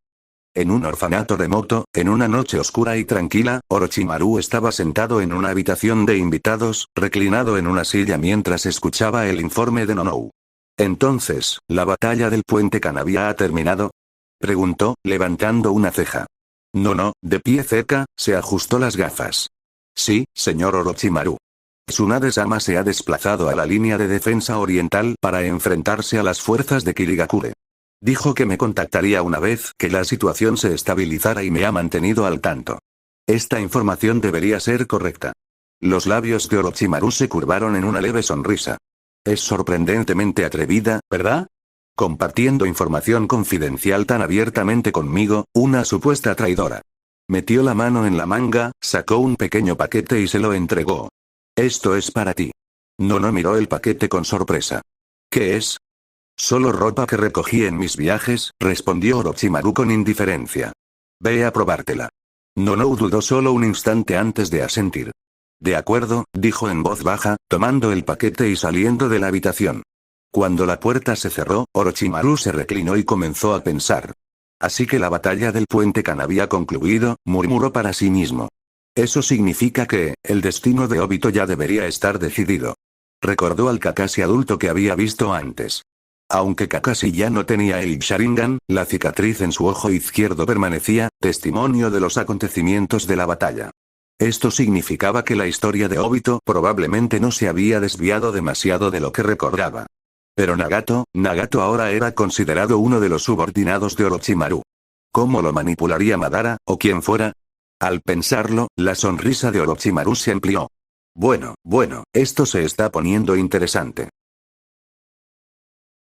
En un orfanato remoto, en una noche oscura y tranquila, Orochimaru estaba sentado en una habitación de invitados, reclinado en una silla mientras escuchaba el informe de Nonou. Entonces, ¿la batalla del puente Kanabia ha terminado? Preguntó, levantando una ceja. No, de pie cerca, se ajustó las gafas. Sí, señor Orochimaru. Tsunade-sama se ha desplazado a la línea de defensa oriental para enfrentarse a las fuerzas de Kirigakure. Dijo que me contactaría una vez que la situación se estabilizara y me ha mantenido al tanto. Esta información debería ser correcta. Los labios de Orochimaru se curvaron en una leve sonrisa. Es sorprendentemente atrevida, ¿verdad? Compartiendo información confidencial tan abiertamente conmigo, una supuesta traidora. Metió la mano en la manga, sacó un pequeño paquete y se lo entregó. Esto es para ti. No miró el paquete con sorpresa. ¿Qué es? Solo ropa que recogí en mis viajes, respondió Orochimaru con indiferencia. Ve a probártela. No dudó solo un instante antes de asentir. De acuerdo, dijo en voz baja, tomando el paquete y saliendo de la habitación. Cuando la puerta se cerró, Orochimaru se reclinó y comenzó a pensar. Así que la batalla del puente Kanabia ha concluido, murmuró para sí mismo. Eso significa que, el destino de Obito ya debería estar decidido. Recordó al Kakashi adulto que había visto antes. Aunque Kakashi ya no tenía el Sharingan, la cicatriz en su ojo izquierdo permanecía, testimonio de los acontecimientos de la batalla. Esto significaba que la historia de Obito probablemente no se había desviado demasiado de lo que recordaba. Pero Nagato ahora era considerado uno de los subordinados de Orochimaru. ¿Cómo lo manipularía Madara, o quien fuera? Al pensarlo, la sonrisa de Orochimaru se amplió. Bueno, esto se está poniendo interesante.